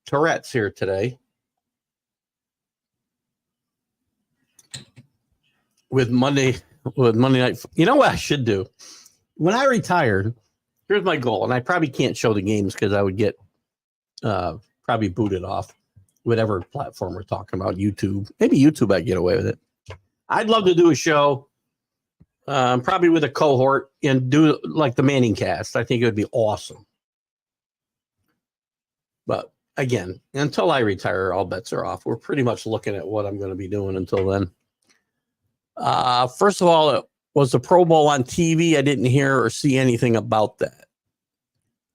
Tourette's here today. With Monday night. You know what I should do? When I retire, here's my goal. And I probably can't show the games because I would get probably booted off whatever platform we're talking about. YouTube. Maybe YouTube I'd get away with it. I'd love to do a show probably with a cohort and do like the Manning cast. I think it would be awesome. But again, until I retire, all bets are off. We're pretty much looking at what I'm going to be doing until then. First of all, was the Pro Bowl on TV? I didn't hear or see anything about that.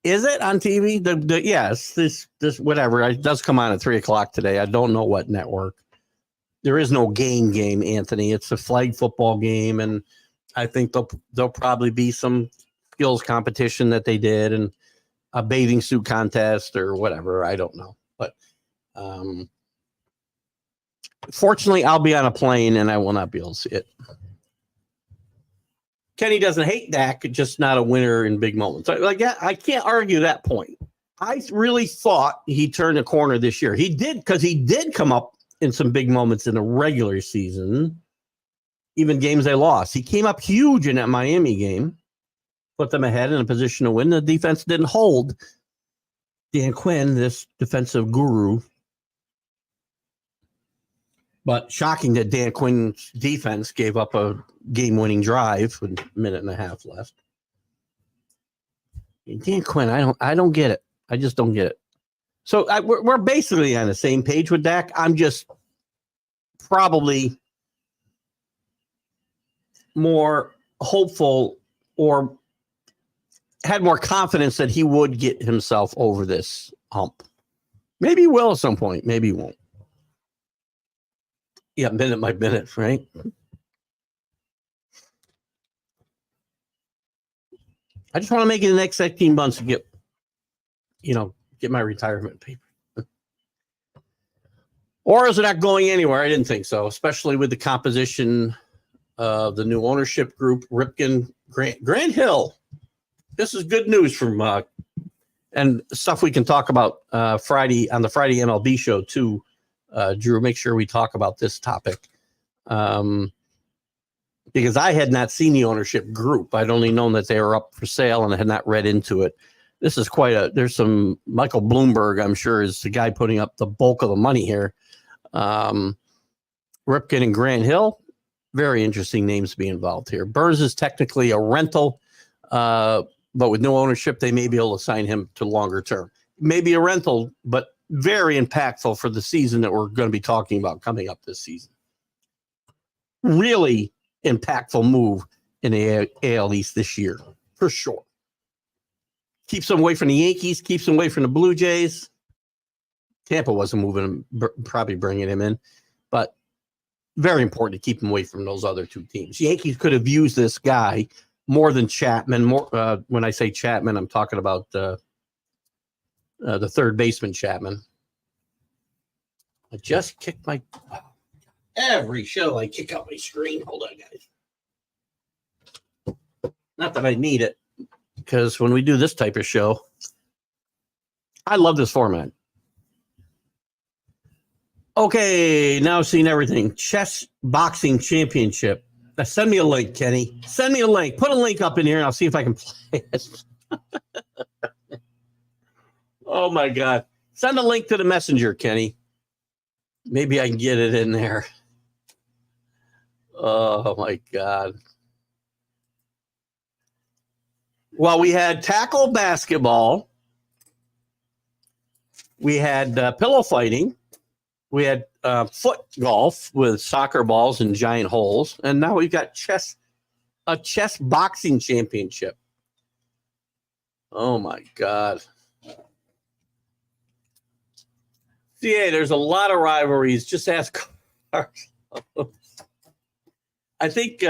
Is it on TV? Yes, this whatever. It does come on at 3:00 today. I don't know what network. There is no game, Anthony. It's a flag football game, and I think there'll probably be some skills competition that they did and a bathing suit contest or whatever. I don't know, but fortunately, I'll be on a plane and I will not be able to see it. Kenny doesn't hate Dak, just not a winner in big moments. I can't argue that point. I really thought he turned a corner this year. He did, because he did come up in some big moments in the regular season, even games they lost. He came up huge in that Miami game, put them ahead in a position to win. The defense didn't hold Dan Quinn, this defensive guru. But shocking that Dan Quinn's defense gave up a game-winning drive with a minute and a half left. Dan Quinn, I don't get it. I just don't get it. So we're basically on the same page with Dak. I'm just probably more hopeful or had more confidence that he would get himself over this hump. Maybe he will at some point. Maybe he won't. Yeah, minute by minute, right? I just want to make it the next 18 months to get my retirement paper. Or is it not going anywhere? I didn't think so, especially with the composition of the new ownership group, Ripken, Grant Hill. This is good news from and stuff we can talk about Friday on the Friday MLB show too. Drew, make sure we talk about this topic because I had not seen the ownership group. I'd only known that they were up for sale and I had not read into it. This is there's some Michael Bloomberg, I'm sure, is the guy putting up the bulk of the money here. Ripken and Grant Hill, very interesting names to be involved here. Burnes is technically a rental, but with no ownership, they may be able to sign him to longer term. Maybe a rental, but very impactful for the season that we're going to be talking about coming up this season. Really impactful move in the AL East this year, for sure. Keeps them away from the Yankees, keeps them away from the Blue Jays. Tampa wasn't moving him, probably bringing him in, but very important to keep him away from those other two teams. Yankees could have used this guy more than Chapman. When I say Chapman, I'm talking about the third baseman Chapman. I just kicked every show I kick out my screen. Hold on, guys. Not that I need it, because when we do this type of show, I love this format. Okay, now I've seen everything. Chess Boxing Championship. Now send me a link, Kenny. Send me a link. Put a link up in here and I'll see if I can play it. Oh, my God. Send a link to the messenger, Kenny. Maybe I can get it in there. Oh, my God. Well, we had tackle basketball. We had pillow fighting. We had foot golf with soccer balls and giant holes. And now we've got a chess boxing championship. Oh, my God. CA, there's a lot of rivalries. Just ask Carrol. I think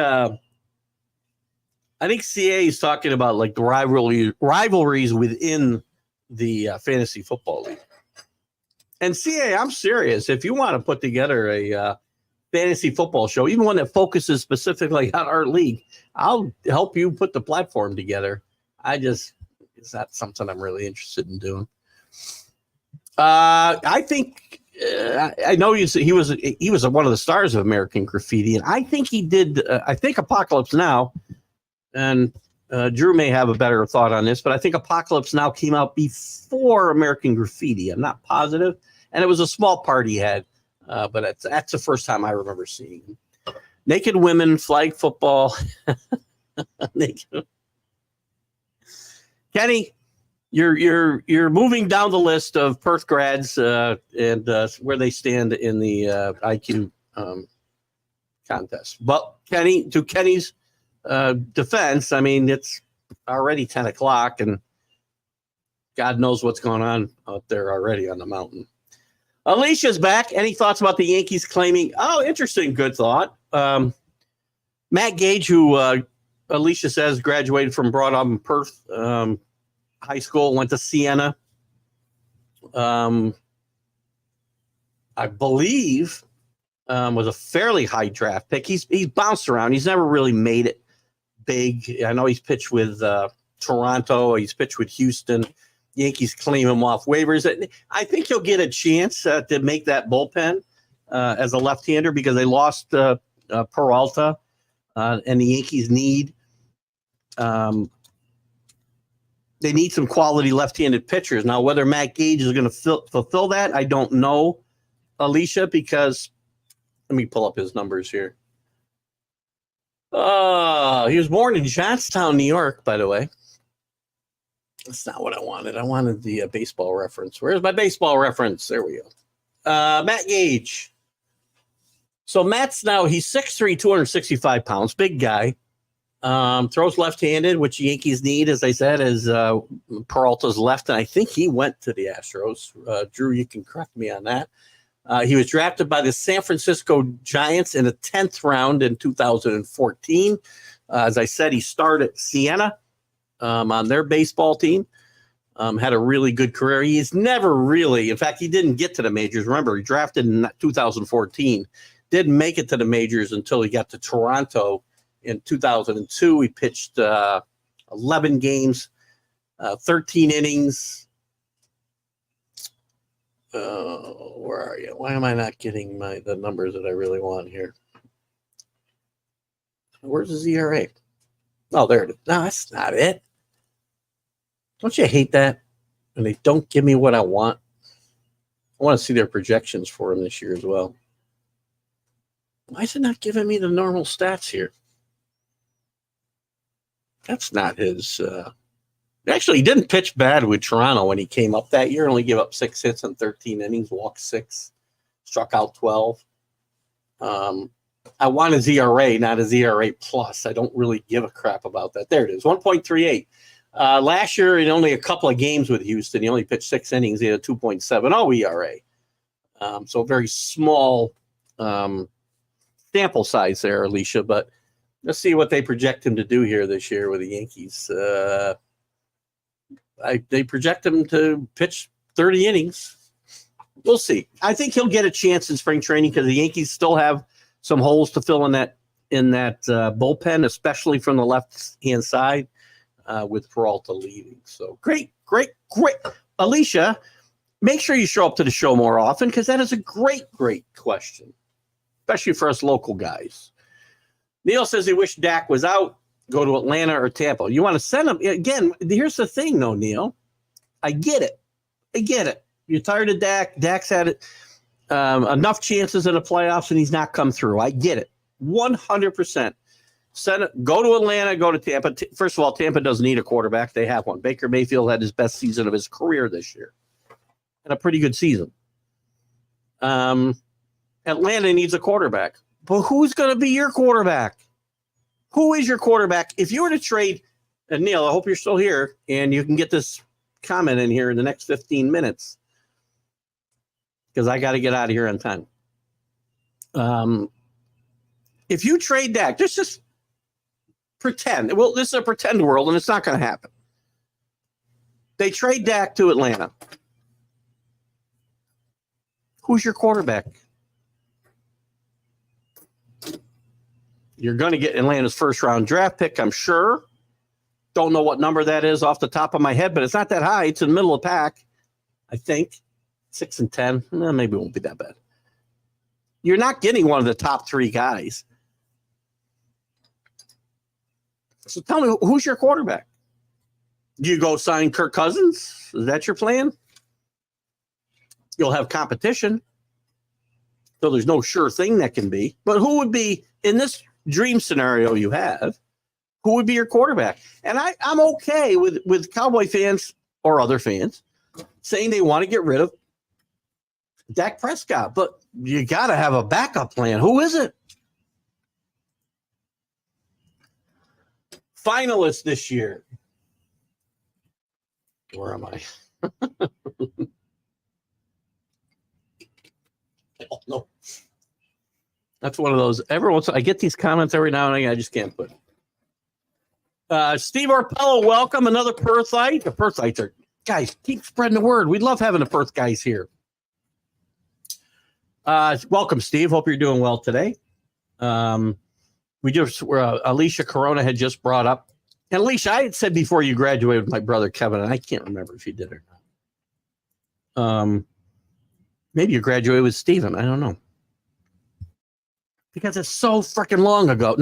CA is talking about like the rivalries within the fantasy football league. And CA, I'm serious. If you want to put together a fantasy football show, even one that focuses specifically on our league, I'll help you put the platform together. It's not something I'm really interested in doing. I think I know he was one of the stars of American Graffiti, and I think he did. I think Apocalypse Now, and Drew may have a better thought on this, but I think Apocalypse Now came out before American Graffiti. I'm not positive, and it was a small part he had, but that's the first time I remember seeing him. Naked women, flag football. Naked. Kenny, you're moving down the list of Perth grads and where they stand in the IQ contest. But Kenny's defense, I mean, it's already 10 o'clock and God knows what's going on out there already on the mountain. Alicia's back. Any thoughts about the Yankees claiming? Oh, interesting. Good thought. Matt Gage, who Alicia says graduated from brought up in Perth High School, went to Siena. I believe was a fairly high draft pick. He's bounced around. He's never really made it big. I know he's pitched with Toronto. He's pitched with Houston. Yankees claim him off waivers. I think he'll get a chance to make that bullpen as a left-hander because they lost Peralta, and the Yankees need they need some quality left-handed pitchers. Now, whether Matt Gage is going to fulfill that, I don't know, Alicia, because let me pull up his numbers here. He was born in Johnstown, New York, by the way. That's not what I wanted. I wanted the baseball reference. Where's my baseball reference? There we go. Matt Gage. So he's 6'3", 265 pounds, big guy. Throws left-handed, which the Yankees need, as I said, is Peralta's left, and I think he went to the Astros. Drew, you can correct me on that. He was drafted by the San Francisco Giants in the 10th round in 2014. As I said, he started at Siena on their baseball team. Had a really good career. He's never really, in fact, he didn't get to the majors. Remember, he drafted in 2014. Didn't make it to the majors until he got to Toronto in 2002. He pitched 11 games, 13 innings. Where are you? Why am I not getting the numbers that I really want here? Where's his ERA? Oh, there it is. No, that's not it. Don't you hate that? And they don't give me what I want. I want to see their projections for him this year as well. Why is it not giving me the normal stats here? That's not his. Actually, he didn't pitch bad with Toronto when he came up that year. Only gave up 6 hits in 13 innings, walked 6, struck out 12. I want his ERA, not his ERA plus. I don't really give a crap about that. There it is, 1.38. Last year, in only a couple of games with Houston, he only pitched 6 innings. He had a 2.70 ERA. So very small sample size there, Alicia. But let's see what they project him to do here this year with the Yankees. They project him to pitch 30 innings. We'll see. I think he'll get a chance in spring training because the Yankees still have some holes to fill in that bullpen, especially from the left-hand side with Peralta leaving. So great. Alicia, make sure you show up to the show more often because that is a great question, especially for us local guys. Neil says he wished Dak was out. Go to Atlanta or Tampa. You want to send him again? Here's the thing, though, Neil. I get it. You're tired of Dak. Dak's had enough chances in the playoffs, and he's not come through. I get it, 100%. Go to Atlanta. Go to Tampa. First of all, Tampa doesn't need a quarterback. They have one. Baker Mayfield had his best season of his career this year. and a pretty good season. Atlanta needs a quarterback. But who's going to be your quarterback? Who is your quarterback? If you were to trade, and Neil, I hope you're still here, and you can get this comment in here in the next 15 minutes, because I got to get out of here on time. If you trade Dak, just pretend. Well, this is a pretend world, and it's not going to happen. They trade Dak to Atlanta. Who's your quarterback? You're going to get Atlanta's first-round draft pick, I'm sure. Don't know what number that is off the top of my head, but it's not that high. It's in the middle of the pack, I think. 6 and 10. Maybe it won't be that bad. You're not getting one of the top 3 guys. So tell me, who's your quarterback? Do you go sign Kirk Cousins? Is that your plan? You'll have competition. So there's no sure thing that can be. But who would be, in this dream scenario you have, who would be your quarterback? And I'm okay with Cowboy fans or other fans saying they want to get rid of Dak Prescott, but you got to have a backup plan. Who is it? Finalists this year. Where am I? Oh, no. That's one of those. I get these comments every now and again. I just can't put it. Steve Arpello, welcome. Another Perthite. The Perthites are, guys, keep spreading the word. We love having the Perth guys here. Welcome, Steve. Hope you're doing well today. Alicia Corona had just brought up, and Alicia, I had said before you graduated with my brother Kevin, and I can't remember if you did or not. Maybe you graduated with Steven. I don't know. Because it's so freaking long ago.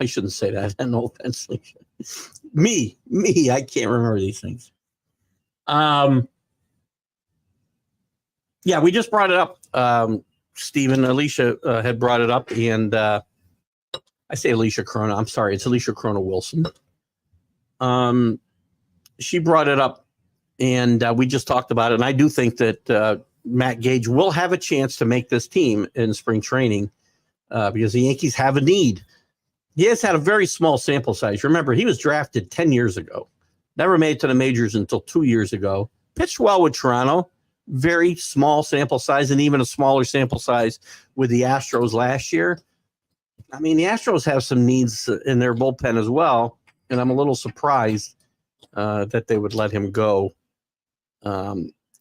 I shouldn't say that. No offense. Me, I can't remember these things. Yeah, we just brought it up. Stephen, Alicia had brought it up, and I say Alicia Corona. I'm sorry, it's Alicia Corona Wilson. She brought it up, and we just talked about it. And I do think that Matt Gage will have a chance to make this team in spring training because the Yankees have a need. He has had a very small sample size. Remember, he was drafted 10 years ago. Never made it to the majors until 2 years ago. Pitched well with Toronto. Very small sample size, and even a smaller sample size with the Astros last year. I mean, the Astros have some needs in their bullpen as well, and I'm a little surprised that they would let him go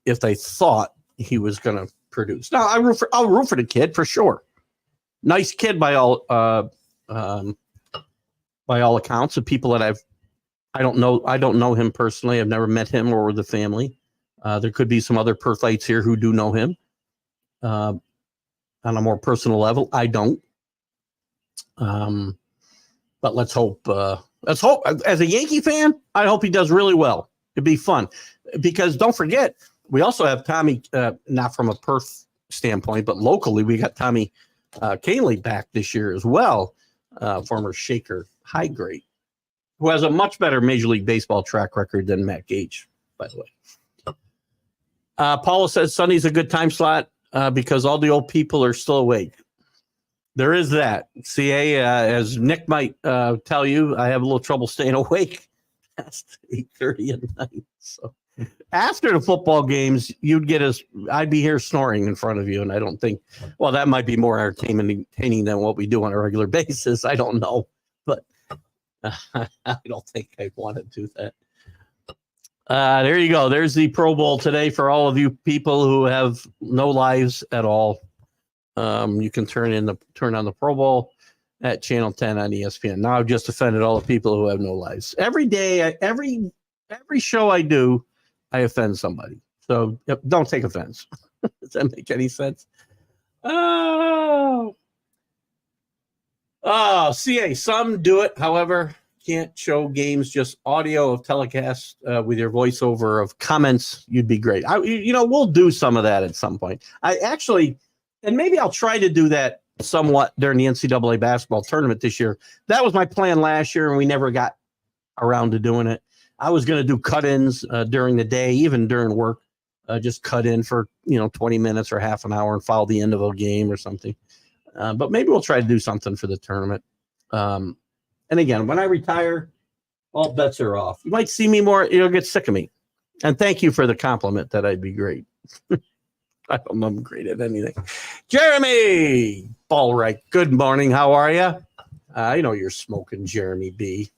if they thought he was going to produce. Now, I'll root for the kid for sure. Nice kid by all accounts. Of people that I don't know him personally. I've never met him or the family. There could be some other Perthites here who do know him on a more personal level. I don't. But let's hope. As a Yankee fan, I hope he does really well. It'd be fun. Because don't forget, we also have Tommy, not from a Perth standpoint, but locally, we got Tommy Kahnle back this year as well, former Shaker high grade, who has a much better Major League Baseball track record than Matt Gage, by the way. Paula says Sunday's a good time slot because all the old people are still awake. There is that. CA, as Nick might tell you, I have a little trouble staying awake past 8:30 at night. So after the football games, I'd be here snoring in front of you, and I don't think, well, that might be more entertaining than what we do on a regular basis. I don't know, but I don't think I want to do that. There you go. There's the Pro Bowl today for all of you people who have no lives at all. You can turn on the Pro Bowl at Channel 10 on ESPN. Now I've just offended all the people who have no lives. Every day, every show I do, I offend somebody. So don't take offense. Does that make any sense? Oh, CA, some do it. However, can't show games, just audio of telecast with your voiceover of comments. You'd be great. We'll do some of that at some point. And maybe I'll try to do that somewhat during the NCAA basketball tournament this year. That was my plan last year, and we never got around to doing it. I was going to do cut-ins during the day, even during work, just cut in for 20 minutes or half an hour and follow the end of a game or something. But maybe we'll try to do something for the tournament. And again, when I retire, all bets are off. You might see me more. You'll get sick of me. And thank you for the compliment that I'd be great. I don't know I'm great at anything. Jeremy Ballright, good morning. How are you? I know you're smoking, Jeremy B.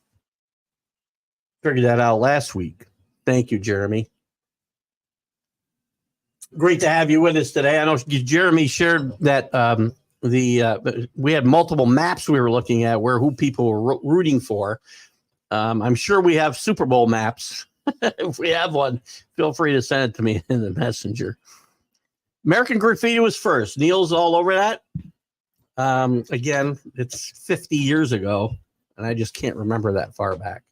Figured that out last week. Thank you, Jeremy. Great to have you with us today. I know Jeremy shared that we had multiple maps we were looking at who people were rooting for. I'm sure we have Super Bowl maps. If we have one, feel free to send it to me in the messenger. American Graffiti was first. Neil's all over that. Again, it's 50 years ago, and I just can't remember that far back.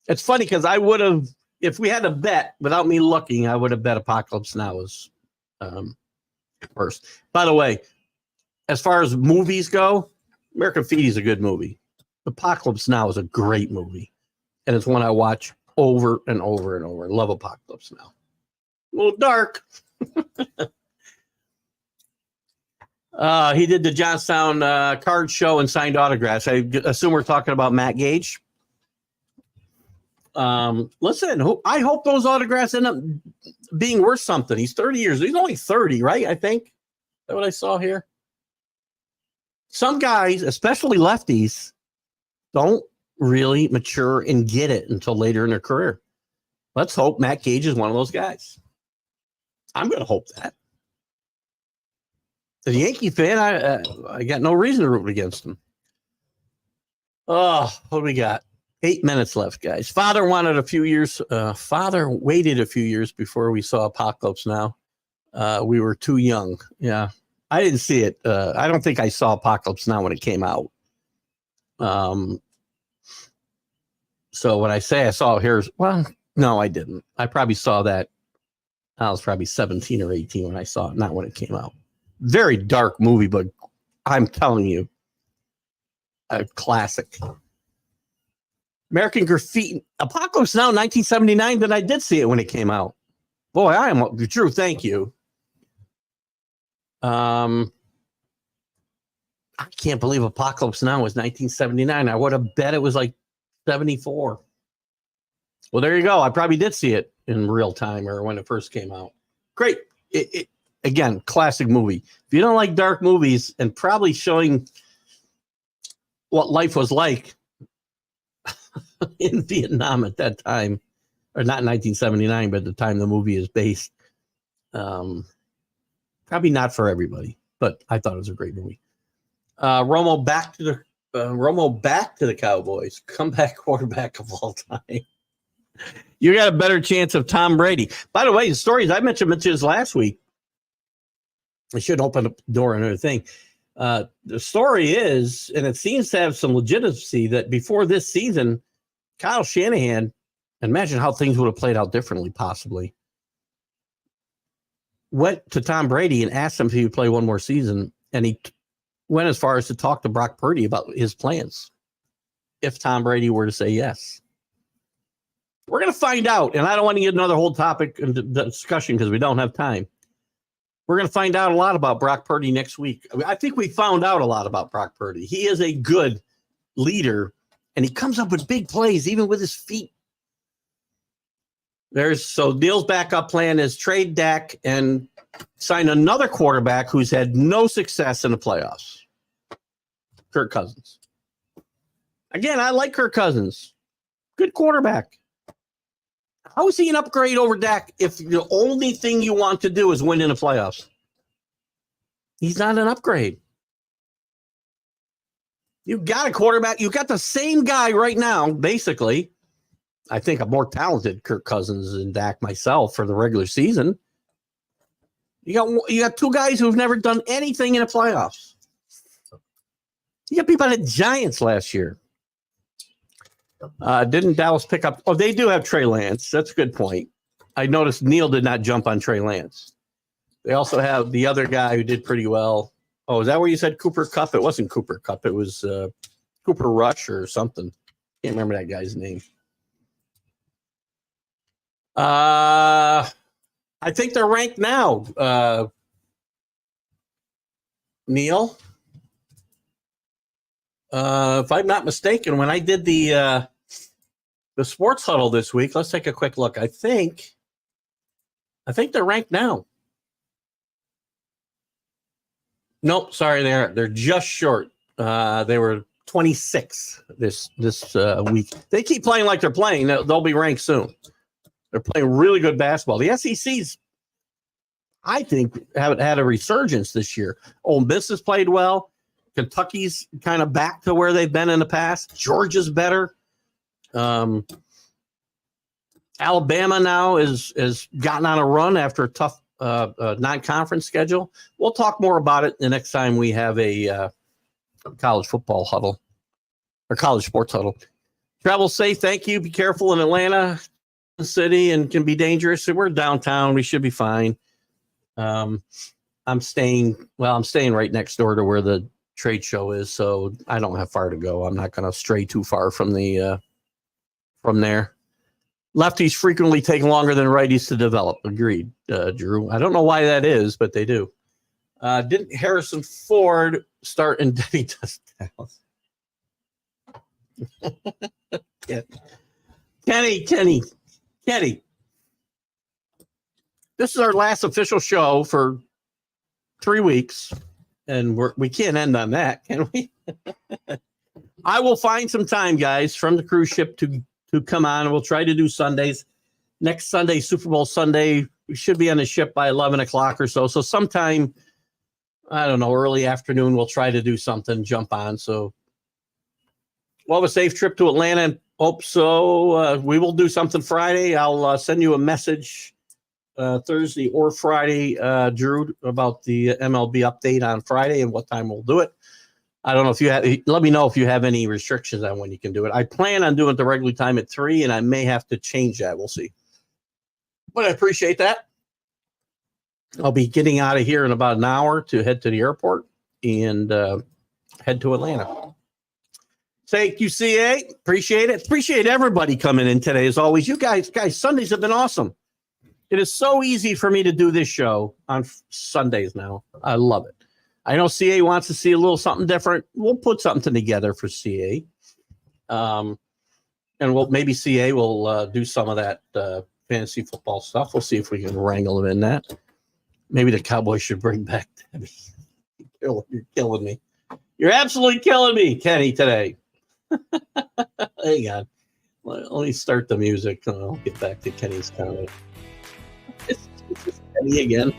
It's funny because I would have, if we had a bet, without me looking, I would have bet Apocalypse Now was first. By the way, as far as movies go, American Graffiti is a good movie. Apocalypse Now is a great movie, and it's one I watch over and over and over. I love Apocalypse Now. A little dark. He did the Johnstown card show and signed autographs. I assume we're talking about Matt Gage. Listen, I hope those autographs end up being worth something. He's 30 years. He's only 30, right? I think. Is that what I saw here? Some guys, especially lefties, don't really mature and get it until later in their career. Let's hope Matt Gage is one of those guys. I'm going to hope that. As a Yankee fan, I got no reason to root against him. Oh, what do we got? 8 minutes left, guys. Father waited a few years before we saw Apocalypse Now. We were too young. Yeah, I didn't see it. I don't think I saw Apocalypse Now when it came out. So when I say I saw it no, I didn't. I probably saw that. I was probably 17 or 18 when I saw it, not when it came out. Very dark movie, but I'm telling you, a classic. American Graffiti, Apocalypse Now, 1979. Then I did see it when it came out. Boy, I am Drew. Thank you. I can't believe Apocalypse Now was 1979. I would have bet it was like 74. Well, there you go. I probably did see it in real time or when it first came out. Great. Again, classic movie. If you don't like dark movies and probably showing what life was like in Vietnam at that time, or not 1979, but the time the movie is based, probably not for everybody, but I thought it was a great movie. Romo back to the Cowboys, comeback quarterback of all time. You got a better chance of Tom Brady. By the way, the stories I mentioned this last week. I should open the door on another thing. The story is, and it seems to have some legitimacy, that before this season, Kyle Shanahan, imagine how things would have played out differently, possibly, went to Tom Brady and asked him if he would play one more season, and he went as far as to talk to Brock Purdy about his plans if Tom Brady were to say yes. We're going to find out, and I don't want to get another whole topic into discussion because we don't have time. We're going to find out a lot about Brock Purdy next week. I think we found out a lot about Brock Purdy. He is a good leader, and he comes up with big plays, even with his feet. So Neil's backup plan is trade Dak and sign another quarterback who's had no success in the playoffs. Kirk Cousins. Again, I like Kirk Cousins. Good quarterback. How is he an upgrade over Dak if the only thing you want to do is win in the playoffs? He's not an upgrade. You got a quarterback. You got the same guy right now, basically. I think a more talented Kirk Cousins than Dak myself for the regular season. You got two guys who've never done anything in the playoffs. You got people at the Giants last year. Didn't Dallas pick up? Oh, they do have Trey Lance. That's a good point. I noticed Neil did not jump on Trey Lance. They also have the other guy who did pretty well. Oh, is that where you said Cooper Kupp? It wasn't Cooper Kupp. It was Cooper Rush or something. Can't remember that guy's name. I think they're ranked now, Neil. If I'm not mistaken, when I did the sports huddle this week, let's take a quick look. I think they're ranked now. Nope, sorry, they're just short. They were 26 this week. They keep playing like they're playing. They'll be ranked soon. They're playing really good basketball. The SEC's, I think, have had a resurgence this year. Ole Miss has played well. Kentucky's kind of back to where they've been in the past. Georgia's better. Alabama now is gotten on a run after a tough non-conference schedule. We'll talk more about it the next time we have a college football huddle or college sports huddle. Travel safe. Thank you. Be careful in Atlanta city and can be dangerous. We're downtown. We should be fine. I'm staying right next door to where the trade show is, so I don't have far to go. I'm not going to stray too far from there. Lefties frequently take longer than righties to develop. Agreed, Drew. I don't know why that is, but they do. Didn't Harrison Ford start in Debbie Does Dallas? Kenny. This is our last official show for 3 weeks, and we can't end on that, can we? I will find some time, guys, from the cruise ship to come on. We'll try to do Sundays. Next Sunday, Super Bowl Sunday, we should be on the ship by 11 o'clock or so. So sometime, I don't know, early afternoon, we'll try to do something, jump on. So we'll have a safe trip to Atlanta and hope so. We will do something Friday. I'll send you a message Thursday or Friday, Drew, about the MLB update on Friday and what time we'll do it. I don't know if you have, let me know if you have any restrictions on when you can do it. I plan on doing it the regular time at 3, and I may have to change that. We'll see. But I appreciate that. I'll be getting out of here in about an hour to head to the airport and head to Atlanta. Thank you, CA. Appreciate it. Appreciate everybody coming in today, as always. You guys, Sundays have been awesome. It is so easy for me to do this show on Sundays now. I love it. I know CA wants to see a little something different. We'll put something together for CA. And maybe CA will do some of that fantasy football stuff. We'll see if we can wrangle him in that. Maybe the Cowboys should bring back Debbie. You're killing me. You're absolutely killing me, Kenny, today. Hang on. Let me start the music, and I'll get back to Kenny's comment. It's Kenny again.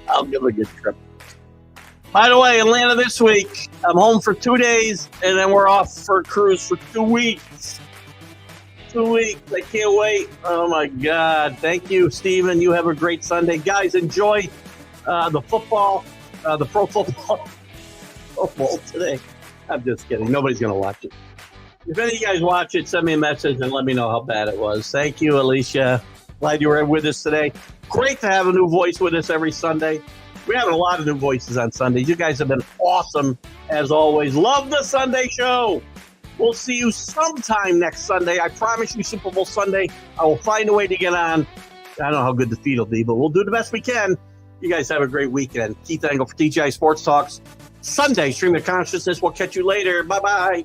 I'll give a good trip. By the way, Atlanta this week. I'm home for 2 days, and then we're off for a cruise for 2 weeks. 2 weeks. I can't wait. Oh, my God. Thank you, Steven. You have a great Sunday. Guys, enjoy the football, the pro football today. I'm just kidding. Nobody's going to watch it. If any of you guys watch it, send me a message and let me know how bad it was. Thank you, Alicia. Glad you were with us today. Great to have a new voice with us every Sunday. We have a lot of new voices on Sundays. You guys have been awesome, as always. Love the Sunday show. We'll see you sometime next Sunday. I promise you, Super Bowl Sunday, I will find a way to get on. I don't know how good the feed will be, but we'll do the best we can. You guys have a great weekend. Keith Engle for TGI Sports Talks. Sunday, Stream of Consciousness. We'll catch you later. Bye-bye.